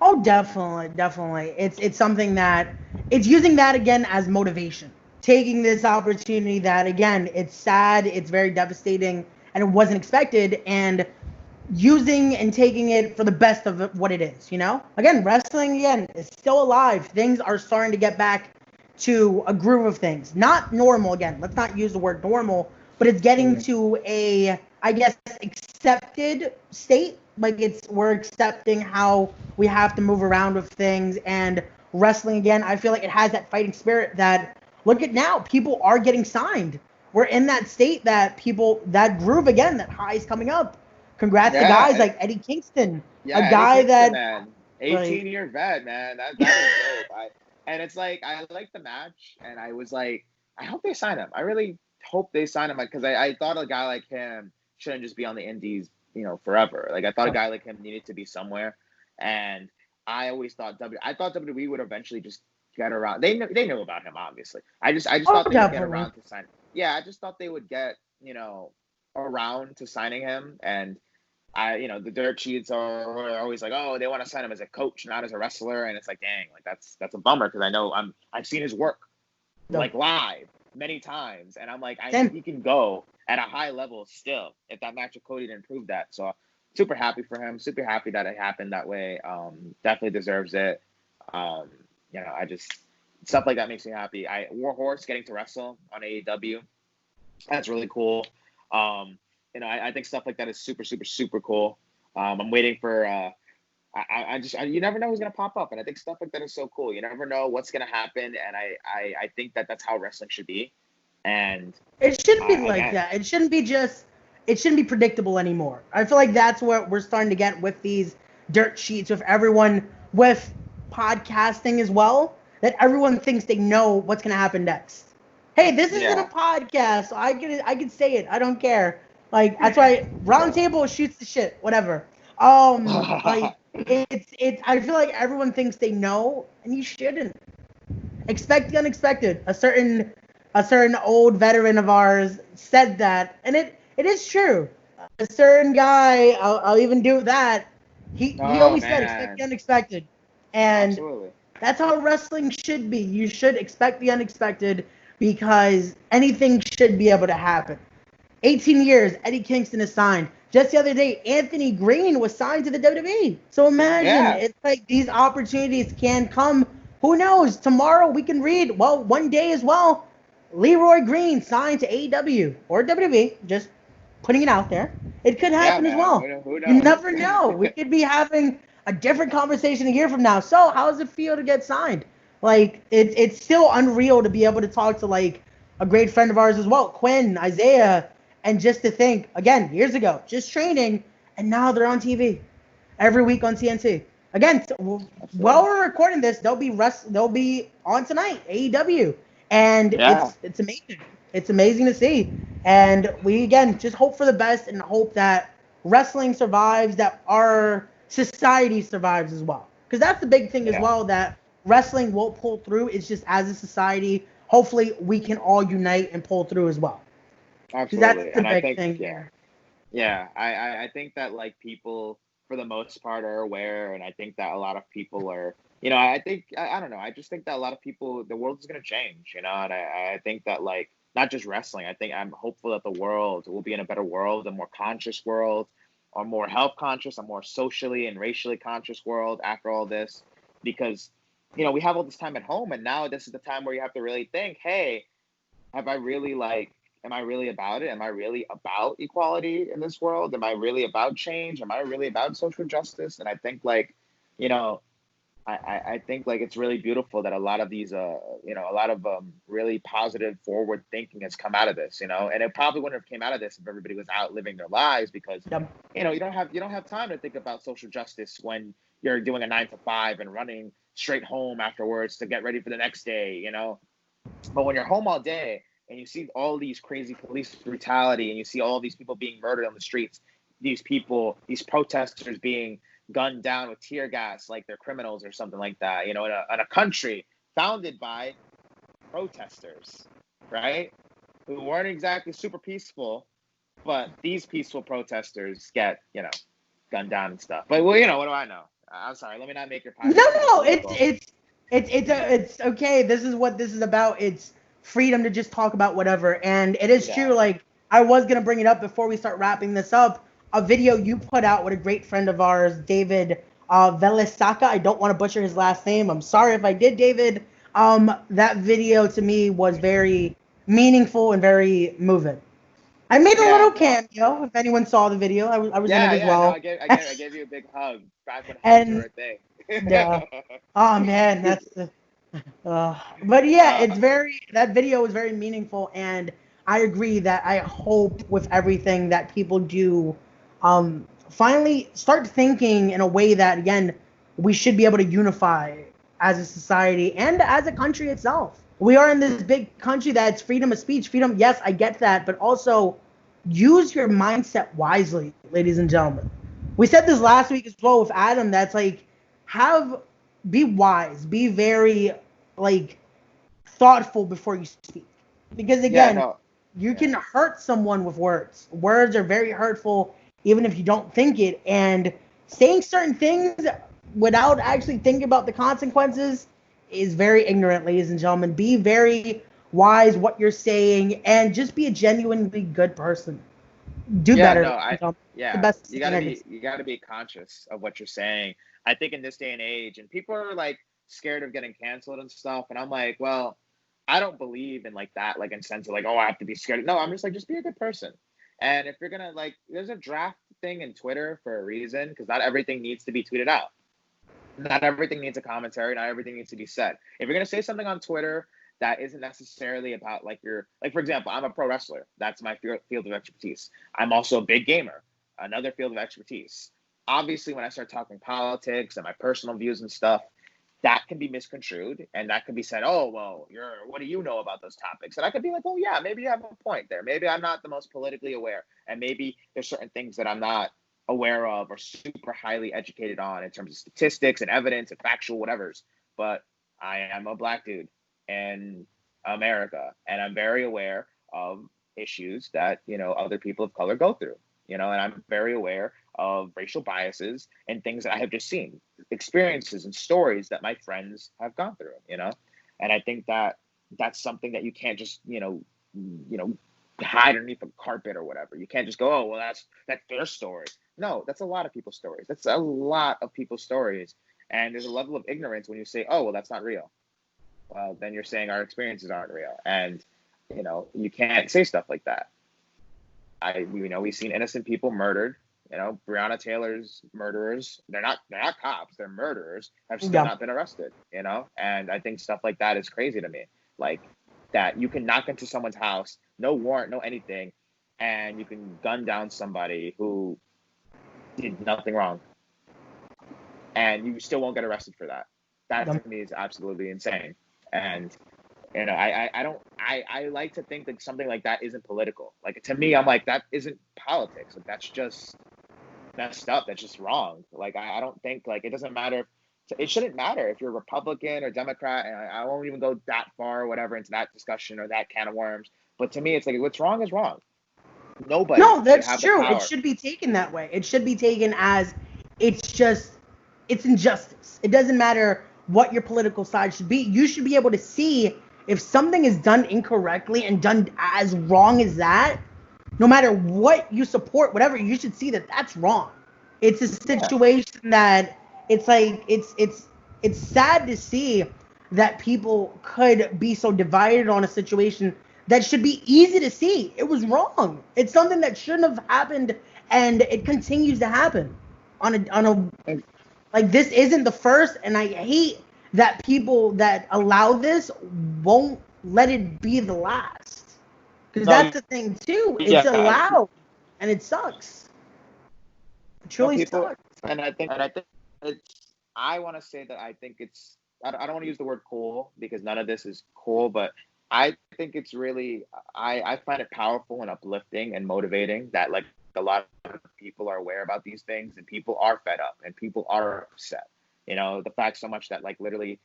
Oh, definitely. It's something that it's using that again as motivation. Taking this opportunity that, again, it's sad, it's very devastating, and it wasn't expected, and using and taking it for the best of what it is, you know? Again, wrestling, again, is still alive. Things are starting to get back to a groove of things. Not normal, again. Let's not use the word normal, but it's getting to a, I guess, accepted state. Like, we're accepting how we have to move around with things, and wrestling, again, I feel like it has that fighting spirit that, look at now, people are getting signed. We're in that state that people, that groove again, that high is coming up. Congrats to guys like Eddie Kingston, a guy that,
man, 18-year vet, man, that is dope. And it's like, I like the match, and I was like, I hope they sign him. I really hope they sign him, because I thought a guy like him shouldn't just be on the indies, you know, forever. Like, I thought a guy like him needed to be somewhere, and I always thought WWE would eventually just get around. They knew about him, obviously. I just thought they would get around to sign. Yeah, I just thought they would get, you know, around to signing him. And you know, the dirt sheets are always like, oh, they want to sign him as a coach, not as a wrestler. And it's like, dang, like that's a bummer, because I know I've seen his work like live many times, and I'm like, I think he can go at a high level still, if that match with Cody didn't prove that. So super happy for him, super happy that it happened that way. Definitely deserves it. You know, I just, stuff like that makes me happy. Warhorse getting to wrestle on AEW, that's really cool. You know, I think stuff like that is super, super, super cool. I'm waiting for, you never know who's going to pop up. And I think stuff like that is so cool. You never know what's going to happen. And I think that that's how wrestling should be. And
it shouldn't be like that. It shouldn't be predictable anymore. I feel like that's what we're starting to get with these dirt sheets, with everyone, with podcasting as well, that everyone thinks they know what's going to happen next. Hey, this isn't a podcast, so I can say it. I don't care. Like, that's why Roundtable shoots the shit, whatever. Like, it's I feel like everyone thinks they know, and you shouldn't. Expect the unexpected. A certain old veteran of ours said that, and it is true. a certain guy, I'll even do that. He
Oh
always said expect the
man,
unexpected, and
absolutely.
that's how wrestling should be. You should expect the unexpected because anything should be able to happen. 18 years, Eddie Kingston is signed. Just the other day, Anthony Green was signed to the WWE. So imagine,
Yeah,
it's like these opportunities can come. Who knows? Tomorrow we can read, well, one day as well, Leroy Green signed to AEW or WWE. Just putting it out there. It could
yeah,
happen as
man.
well.
Who
You
knows?
never know. We could be having a different conversation a year from now. So, how does it feel to get signed? Like, it's still unreal to be able to talk to, like, a great friend of ours as well, Quinn, Isaiah, and just to think, again, years ago, just training, and now they're on TV every week on TNT. Again, while
Absolutely.
we're recording this, they'll be on tonight, AEW, and
Yeah,
it's amazing. It's amazing to see, and we again just hope for the best and hope that wrestling survives, that our society survives as well, because that's the big thing as
yeah,
well, that wrestling will pull through. It's just as a society, hopefully we can all unite and pull through as well, because that's
absolutely.
the
And I
big
think,
thing
yeah,
here.
yeah, I think that like people for the most part are aware, and I think that a lot of people are, I think I don't know, I just think that a lot of people, the world is gonna change, and I think that like not just wrestling, I think I'm hopeful that the world will be in a better world, a more conscious world, a more health conscious, a more socially and racially conscious world after all this, because we have all this time at home, and now this is the time where you have to really think, hey, have I really like am I really about it? Am I really about equality in this world? Am I really about change? Am I really about social justice? And I think like, you know, I think like it's really beautiful that a lot of these a lot of really positive forward thinking has come out of this, and it probably wouldn't have came out of this if everybody was out living their lives because
Yep.
you don't have time to think about social justice when you're doing a 9 to 5 and running straight home afterwards to get ready for the next day. But when you're home all day and you see all these crazy police brutality and you see all these people being murdered on the streets, these protesters being gunned down with tear gas like they're criminals or something like that, in a country founded by protesters, right? Who weren't exactly super peaceful, but these peaceful protesters get, gunned down and stuff. But, well, what do I know? I'm sorry. Let me not make your
No,
podcast too
no, it's
political.
it's it's okay. This is what this is about. It's freedom to just talk about whatever. And it is true.
Yeah.
Like, I was gonna bring it up before we start wrapping this up. A video you put out with a great friend of ours, David Velisaka. I don't want to butcher his last name. I'm sorry if I did, David. That video to me was very meaningful and very moving. I made a
Yeah.
little
No.
cameo. If anyone saw the video, I was in it
Yeah,
as
yeah, no,
well.
I gave you a big hug back when hugs were
And
a thing.
yeah. Oh man, that's the. But yeah,
uh,
it's very that video was very meaningful, and I agree that I hope with everything that people do, finally start thinking in a way that again we should be able to unify as a society and as a country itself. We are in this big country that's freedom of speech, freedom. Yes, I get that, but also use your mindset wisely, ladies and gentlemen. We said this
yeah,
last week as well with Adam. That's like have be wise, be very like thoughtful before you speak, because
yeah,
again,
no,
you
yeah,
can hurt someone with words. Words are very hurtful, even if you don't think it. And saying certain things without actually thinking about the consequences is very ignorant, ladies and gentlemen. Be very wise what you're saying, and just be a genuinely good person. Do
yeah,
better,
no,
ladies and gentlemen. The
yeah,
best
you
thing
gotta
I could
be,
say.
you gotta be conscious of what you're saying. I think in this day and age, and people are like scared of getting canceled and stuff, and I'm like, well, I don't believe in like that, like in sense of like, oh, I have to be scared. No, I'm just like, just be a good person. And if you're gonna like, there's a draft thing in Twitter for a reason, because not everything needs to be tweeted out. Not everything needs a commentary. Not everything needs to be said. If you're gonna say something on Twitter that isn't necessarily about like your like, for example, I'm a pro wrestler. That's my field of expertise. I'm also a big gamer. Another field of expertise. Obviously, when I start talking politics and my personal views and stuff, that can be misconstrued and that can be said, oh, well, what do you know about those topics? And I could be like, well, yeah, maybe you have a point there. Maybe I'm not the most politically aware, and maybe there's certain things that I'm not aware of or super highly educated on in terms of statistics and evidence and factual whatevers. But I am a black dude in America, and I'm very aware of issues that other people of color go through. and I'm very aware of racial biases and things that I have just seen, experiences and stories that my friends have gone through, and I think that that's something that you can't just, hide underneath a carpet or whatever. You can't just go, oh, well, that's their story. No, that's a lot of people's stories. That's a lot of people's stories. And there's a level of ignorance when you say, oh, well, that's not real. Well, then you're saying our experiences aren't real. And, you can't say stuff like that. We've seen innocent people murdered. Breonna Taylor's murderers, they're not cops, they're murderers, have still not been arrested, and I think stuff like that is crazy to me. Like that you can knock into someone's house, no warrant, no anything, and you can gun down somebody who did nothing wrong, and you still won't get arrested for that. That to me is absolutely insane. And I like to think that something like that isn't political. Like to me, I'm like, that isn't politics. Like that's just messed up. That's just wrong. Like I don't think, like, it doesn't matter. It shouldn't matter if you're Republican or Democrat, and I won't even go that far or whatever into that discussion or that can of worms. But to me, it's like, what's wrong is wrong. Nobody.
No, that's true. It should be taken that way. It should be taken as it's injustice. It doesn't matter what your political side should be. You should be able to see if something is done incorrectly and done as wrong as that. No matter what you support, whatever, you should see that that's wrong. It's a situation that it's like it's sad to see that people could be so divided on a situation that should be easy to see. It was wrong. It's something that shouldn't have happened, and it continues to happen on a like, this isn't the first, and I hate that people that allow this won't let it be the last. Because that's the thing too. It's allowed, and it sucks. It truly sucks.
And I think it's. I want to say that I think it's. I don't want to use the word cool because none of this is cool, but I think it's really. I find it powerful and uplifting and motivating that, like, a lot of people are aware about these things, and people are fed up and people are upset. The fact so much that, like, literally,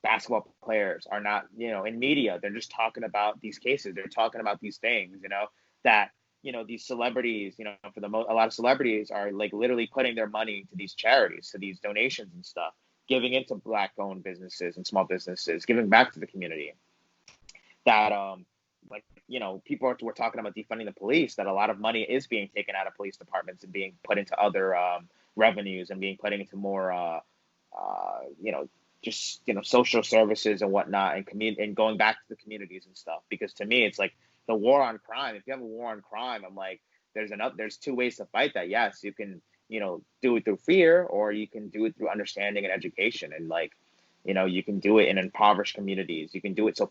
basketball players are not, in media. They're just talking about these cases. They're talking about these things, that, these celebrities, for a lot of celebrities are, like, literally putting their money to these charities, to these donations and stuff, giving into Black-owned businesses and small businesses, giving back to the community. That, people were talking about defunding the police, that a lot of money is being taken out of police departments and being put into other revenues and being put into more, social services and whatnot, and going back to the communities and stuff. Because to me, it's like the war on crime. If you have a war on crime, I'm like, there's two ways to fight that. Yes, you can, do it through fear, or you can do it through understanding and education. And, like, you can do it in impoverished communities. You can do it so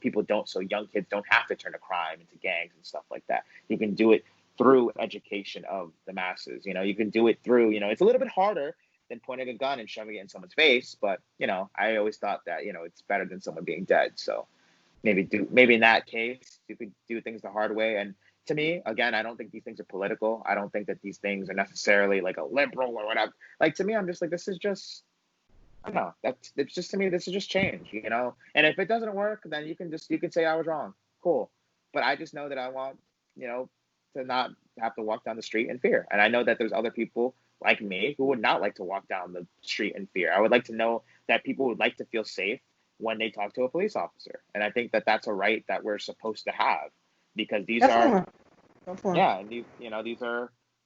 young kids don't have to turn to crime, into gangs and stuff like that. You can do it through education of the masses. You can do it through, it's a little bit harder than pointing a gun and shoving it in someone's face. But, I always thought that, it's better than someone being dead. So maybe in that case, you could do things the hard way. And to me, again, I don't think these things are political. I don't think that these things are necessarily like a liberal or whatever. Like, to me, I'm just like, this is just, I don't know. It's just, to me, this is just change, And if it doesn't work, then you can say I was wrong. Cool. But I just know that I want, to not have to walk down the street in fear. And I know that there's other people like me who would not like to walk down the street in fear. I would like to know that people would like to feel safe when they talk to a police officer. And I think that that's a right that we're supposed to have, because these are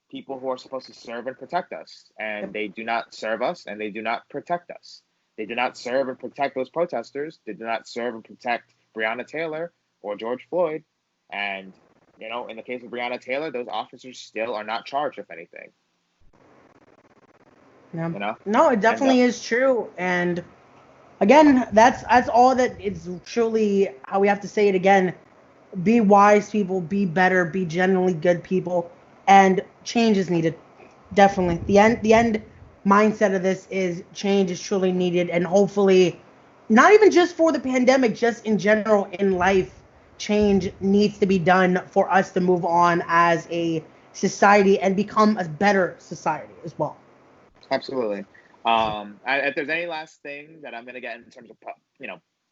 people who are supposed to serve and protect us, and they do not serve us, and they do not protect us. They do not serve and protect those protesters. They do not serve and protect Breonna Taylor or George Floyd. And, in the case of Breonna Taylor, those officers still are not charged with anything.
Yeah. No, it definitely is true. And again, that's all that it's truly how we have to say it again. Be wise people, be better, be genuinely good people, and change is needed. Definitely. The end mindset of this is change is truly needed, and hopefully not even just for the pandemic, just in general in life, change needs to be done for us to move on as a society and become a better society as well.
Absolutely. If there's any last thing that I'm going to get in terms of,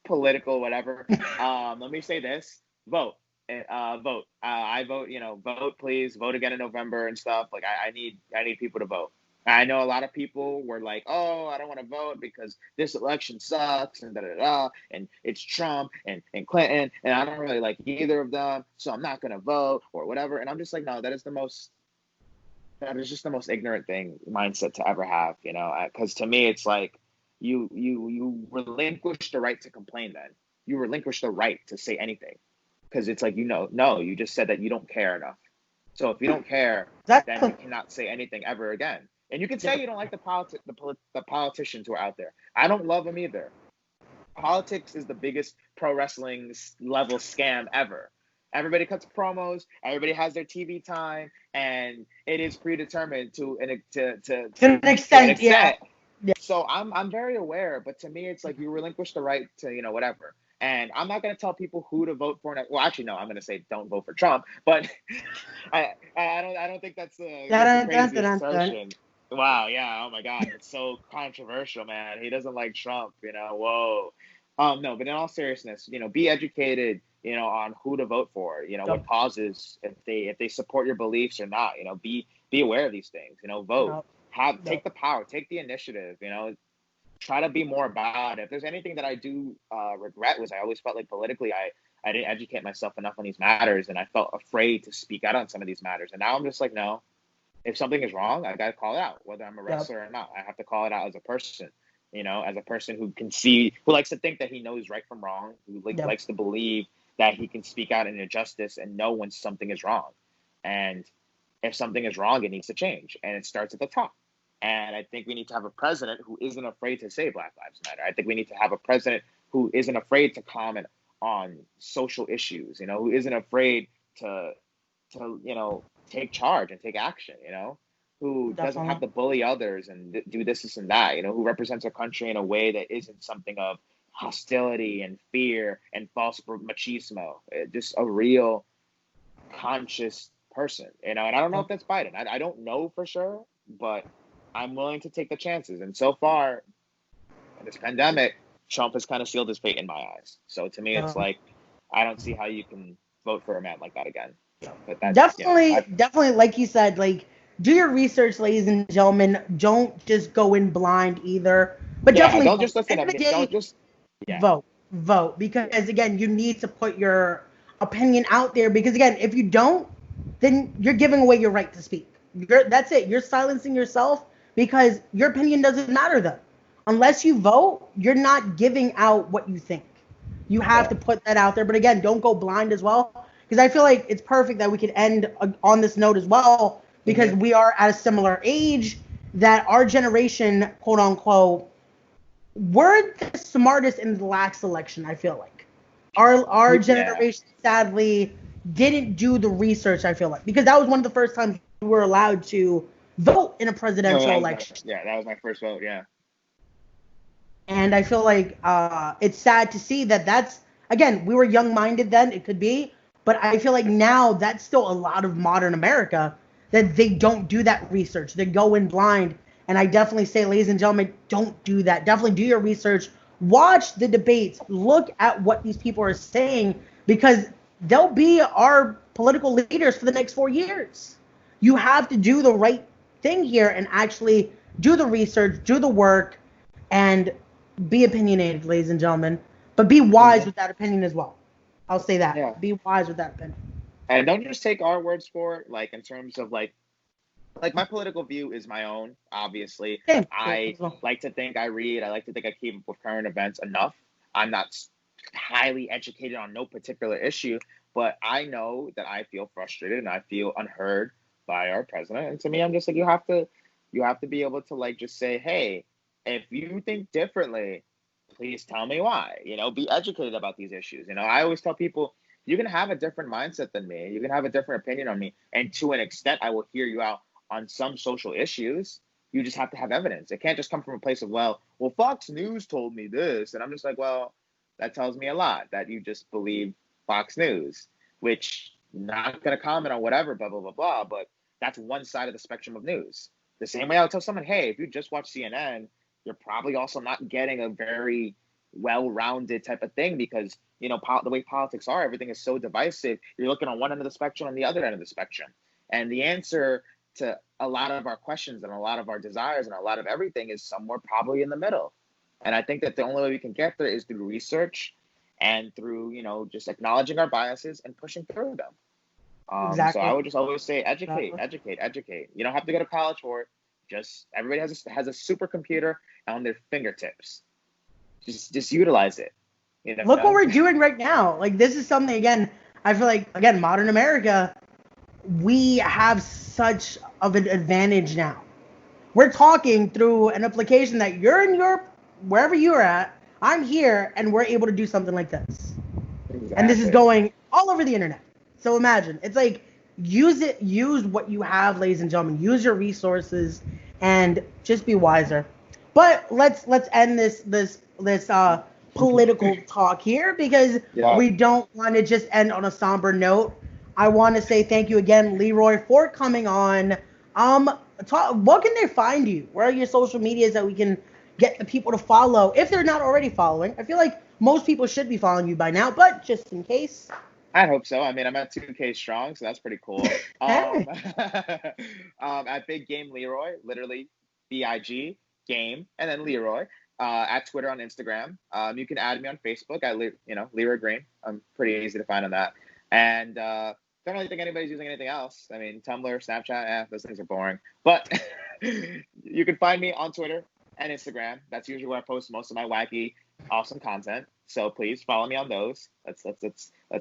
political, whatever, let me say this. Vote. Vote. I vote. Vote, please. Vote again in November and stuff. Like I need people to vote. I know a lot of people were like, "Oh, I don't want to vote because this election sucks and da da da, and it's Trump and Clinton, and I don't really like either of them, so I'm not gonna vote or whatever." And I'm just like, no, that is just the most ignorant mindset to ever have, because to me it's like you relinquish the right to complain. Then you relinquish the right to say anything, because it's like, no, you just said that you don't care enough. So if you don't care, then you cannot say anything ever again. And you can say you don't like the politicians who are out there. I don't love them either. Politics is the biggest pro wrestling level scam ever. Everybody cuts promos. Everybody has their TV time, and it is predetermined to an extent.
Yeah.
So I'm very aware, but to me, it's like you relinquish the right to whatever. And I'm not going to tell people who to vote for. Well, actually, no, I'm going to say don't vote for Trump. But I don't think that's the craziest assertion. Wow, yeah, oh my God, it's so controversial, man. He doesn't like Trump, whoa. No, but in all seriousness, be educated, on who to vote for, what causes, if they support your beliefs or not, be aware of these things, vote, take the power, take the initiative, try to be more about it. If there's anything that I do regret was I always felt like politically I didn't educate myself enough on these matters, and I felt afraid to speak out on some of these matters. And now I'm just like, no, if something is wrong, I got to call it out, whether I'm a wrestler or not. I have to call it out as a person, as a person who who likes to think that he knows right from wrong, who likes to believe that he can speak out in injustice and know when something is wrong. And if something is wrong, it needs to change. And it starts at the top. And I think we need to have a president who isn't afraid to say Black Lives Matter. I think we need to have a president who isn't afraid to comment on social issues, who isn't afraid to take charge and take action, who doesn't have to bully others and do this and that, who represents our country in a way that isn't something of hostility and fear and false machismo, just a real conscious person, and I don't know if that's Biden. I don't know for sure, but I'm willing to take the chances. And so far in this pandemic, Trump has kind of sealed his fate in my eyes. So to me, it's like, I don't see how you can vote for a man like that again. But that's,
definitely, like you said, like, do your research, ladies and gentlemen. Don't just go in blind either. But definitely
don't just listen to me. Don't just
vote, because again, you need to put your opinion out there, because again, if you don't, then you're giving away your right to speak. That's it. You're silencing yourself, because your opinion doesn't matter then. Unless you vote, you're not giving out what you think. You have to put that out there. But again, don't go blind as well, because I feel like it's perfect that we could end on this note as well, because we are at a similar age, that our generation, quote unquote, we're the smartest in the last election. I feel like our generation sadly didn't do the research. I feel like, because that was one of the first times we were allowed to vote in a presidential election.
That was my first vote. Yeah.
And I feel like it's sad to see that's, again, we were young-minded then, it could be, but I feel like now that's still a lot of modern America, that they don't do that research. They go in blind. And I definitely say, ladies and gentlemen, don't do that. Definitely do your research. Watch the debates. Look at what these people are saying, because they'll be our political leaders for the next 4 years. You have to do the right thing here and actually do the research, do the work, and be opinionated, ladies and gentlemen. But be wise with that opinion as well. I'll say that. Yeah. Be wise with that opinion.
And don't just take our words for it, like in terms of like my political view is my own, obviously.
Same.
I like to think I read. I like to think I keep up with current events enough. I'm not highly educated on no particular issue, but I know that I feel frustrated and I feel unheard by our president. And to me, I'm just like, you have to be able to like just say, hey, if you think differently, please tell me why. Be educated about these issues. I always tell people, you can have a different mindset than me. You can have a different opinion on me. And to an extent, I will hear you out on some social issues. You just have to have evidence. It can't just come from a place of, well, Fox News told me this. And I'm just like, well, that tells me a lot, that you just believe Fox News, which not going to comment on whatever, blah, blah, blah, blah. But that's one side of the spectrum of news. The same way I would tell someone, hey, if you just watch CNN, you're probably also not getting a very well-rounded type of thing, because the way politics are, everything is so divisive. You're looking on one end of the spectrum and the other end of the spectrum. And the answer to a lot of our questions and a lot of our desires and a lot of everything is somewhere probably in the middle. And I think that the only way we can get there is through research and through, just acknowledging our biases and pushing through them.
Exactly.
So I would just always say educate. You don't have to go to college for it. Just everybody has a supercomputer on their fingertips. Just utilize it.
Look what we're doing right now. Like, this is something, again, I feel like, again, modern America, we have such of an advantage now. We're talking through an application that you're in Europe, wherever you're at, I'm here, and we're able to do something like this. Exactly. And this is going all over the internet. So imagine, it's like, use what you have, ladies and gentlemen. Use your resources and just be wiser. But let's end this political talk here, because we don't want to just end on a somber note. I want to say thank you again, Leroy, for coming on. What can they find you? Where are your social medias that we can get the people to follow if they're not already following? I feel like most people should be following you by now, but just in case.
I hope so. I mean, I'm at 2K strong, so that's pretty cool. At Big Game Leroy, literally BIG Game, and then Leroy. At Twitter, on Instagram. You can add me on Facebook at Leroy Green. I'm pretty easy to find on that. And don't really think anybody's using anything else. I mean, Tumblr, Snapchat, those things are boring. But you can find me on Twitter and Instagram. That's usually where I post most of my wacky, awesome content. So please follow me on those. Let's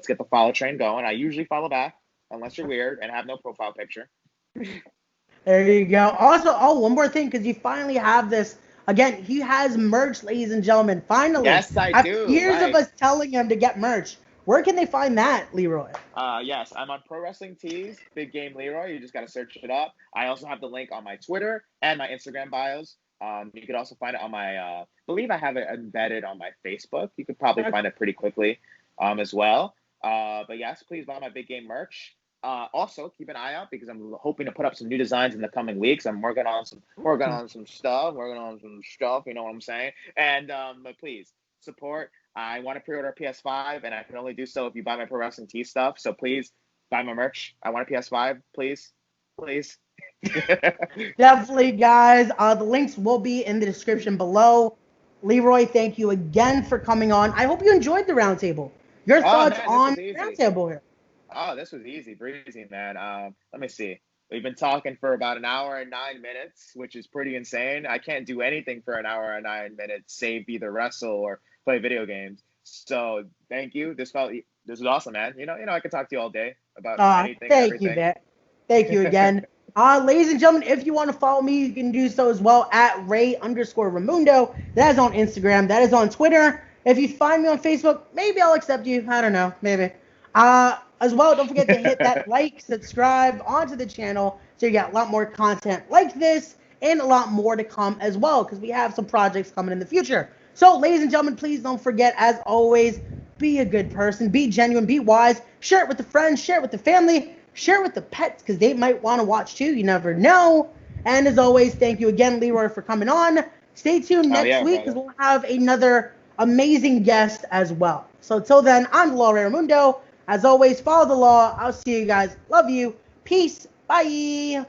get the follow train going. I usually follow back, unless you're weird and have no profile picture.
There you go. Also, one more thing, because you finally have this. Again, he has merch, ladies and gentlemen. Finally.
Yes, I do.
Years of us telling him to get merch. Where can they find that, Leroy?
Yes, I'm on Pro Wrestling Tees, Big Game Leroy. You just got to search it up. I also have the link on my Twitter and my Instagram bios. You could also find it on my, I believe I have it embedded on my Facebook. You could probably find it pretty quickly as well. But yes, please buy my Big Game merch. Also, keep an eye out, because I'm hoping to put up some new designs in the coming weeks. I'm working on some stuff. You know what I'm saying? And but please support. I want to pre-order a PS5, and I can only do so if you buy my Pro Wrestling Tee stuff. So please buy my merch. I want a PS5, please.
Definitely, guys. The links will be in the description below. Leroy, thank you again for coming on. I hope you enjoyed the roundtable. Your thoughts on the roundtable here?
Oh, this was easy breezy, man. Let me see. We've been talking for about an hour and 9 minutes, which is pretty insane. I can't do anything for an hour and 9 minutes, save either wrestle or play video games. So thank you. This was awesome, man. I could talk to you all day about anything.
Thank you, man. Thank you again. Ladies and gentlemen, if you want to follow me, you can do so as well at Ray_Ramundo. That is on Instagram. That is on Twitter. If you find me on Facebook, maybe I'll accept you. I don't know. Maybe. As well, don't forget to hit that like, subscribe onto the channel, so you get a lot more content like this and a lot more to come as well, because we have some projects coming in the future. So, ladies and gentlemen, please don't forget, as always, be a good person, be genuine, be wise, share it with the friends, share it with the family, share it with the pets, because they might want to watch too. You never know. And as always, thank you again, Leroy, for coming on. Stay tuned next week, because we'll have another amazing guest as well. So, till then, I'm Leroy Ramundo. As always, follow the law. I'll see you guys. Love you. Peace. Bye.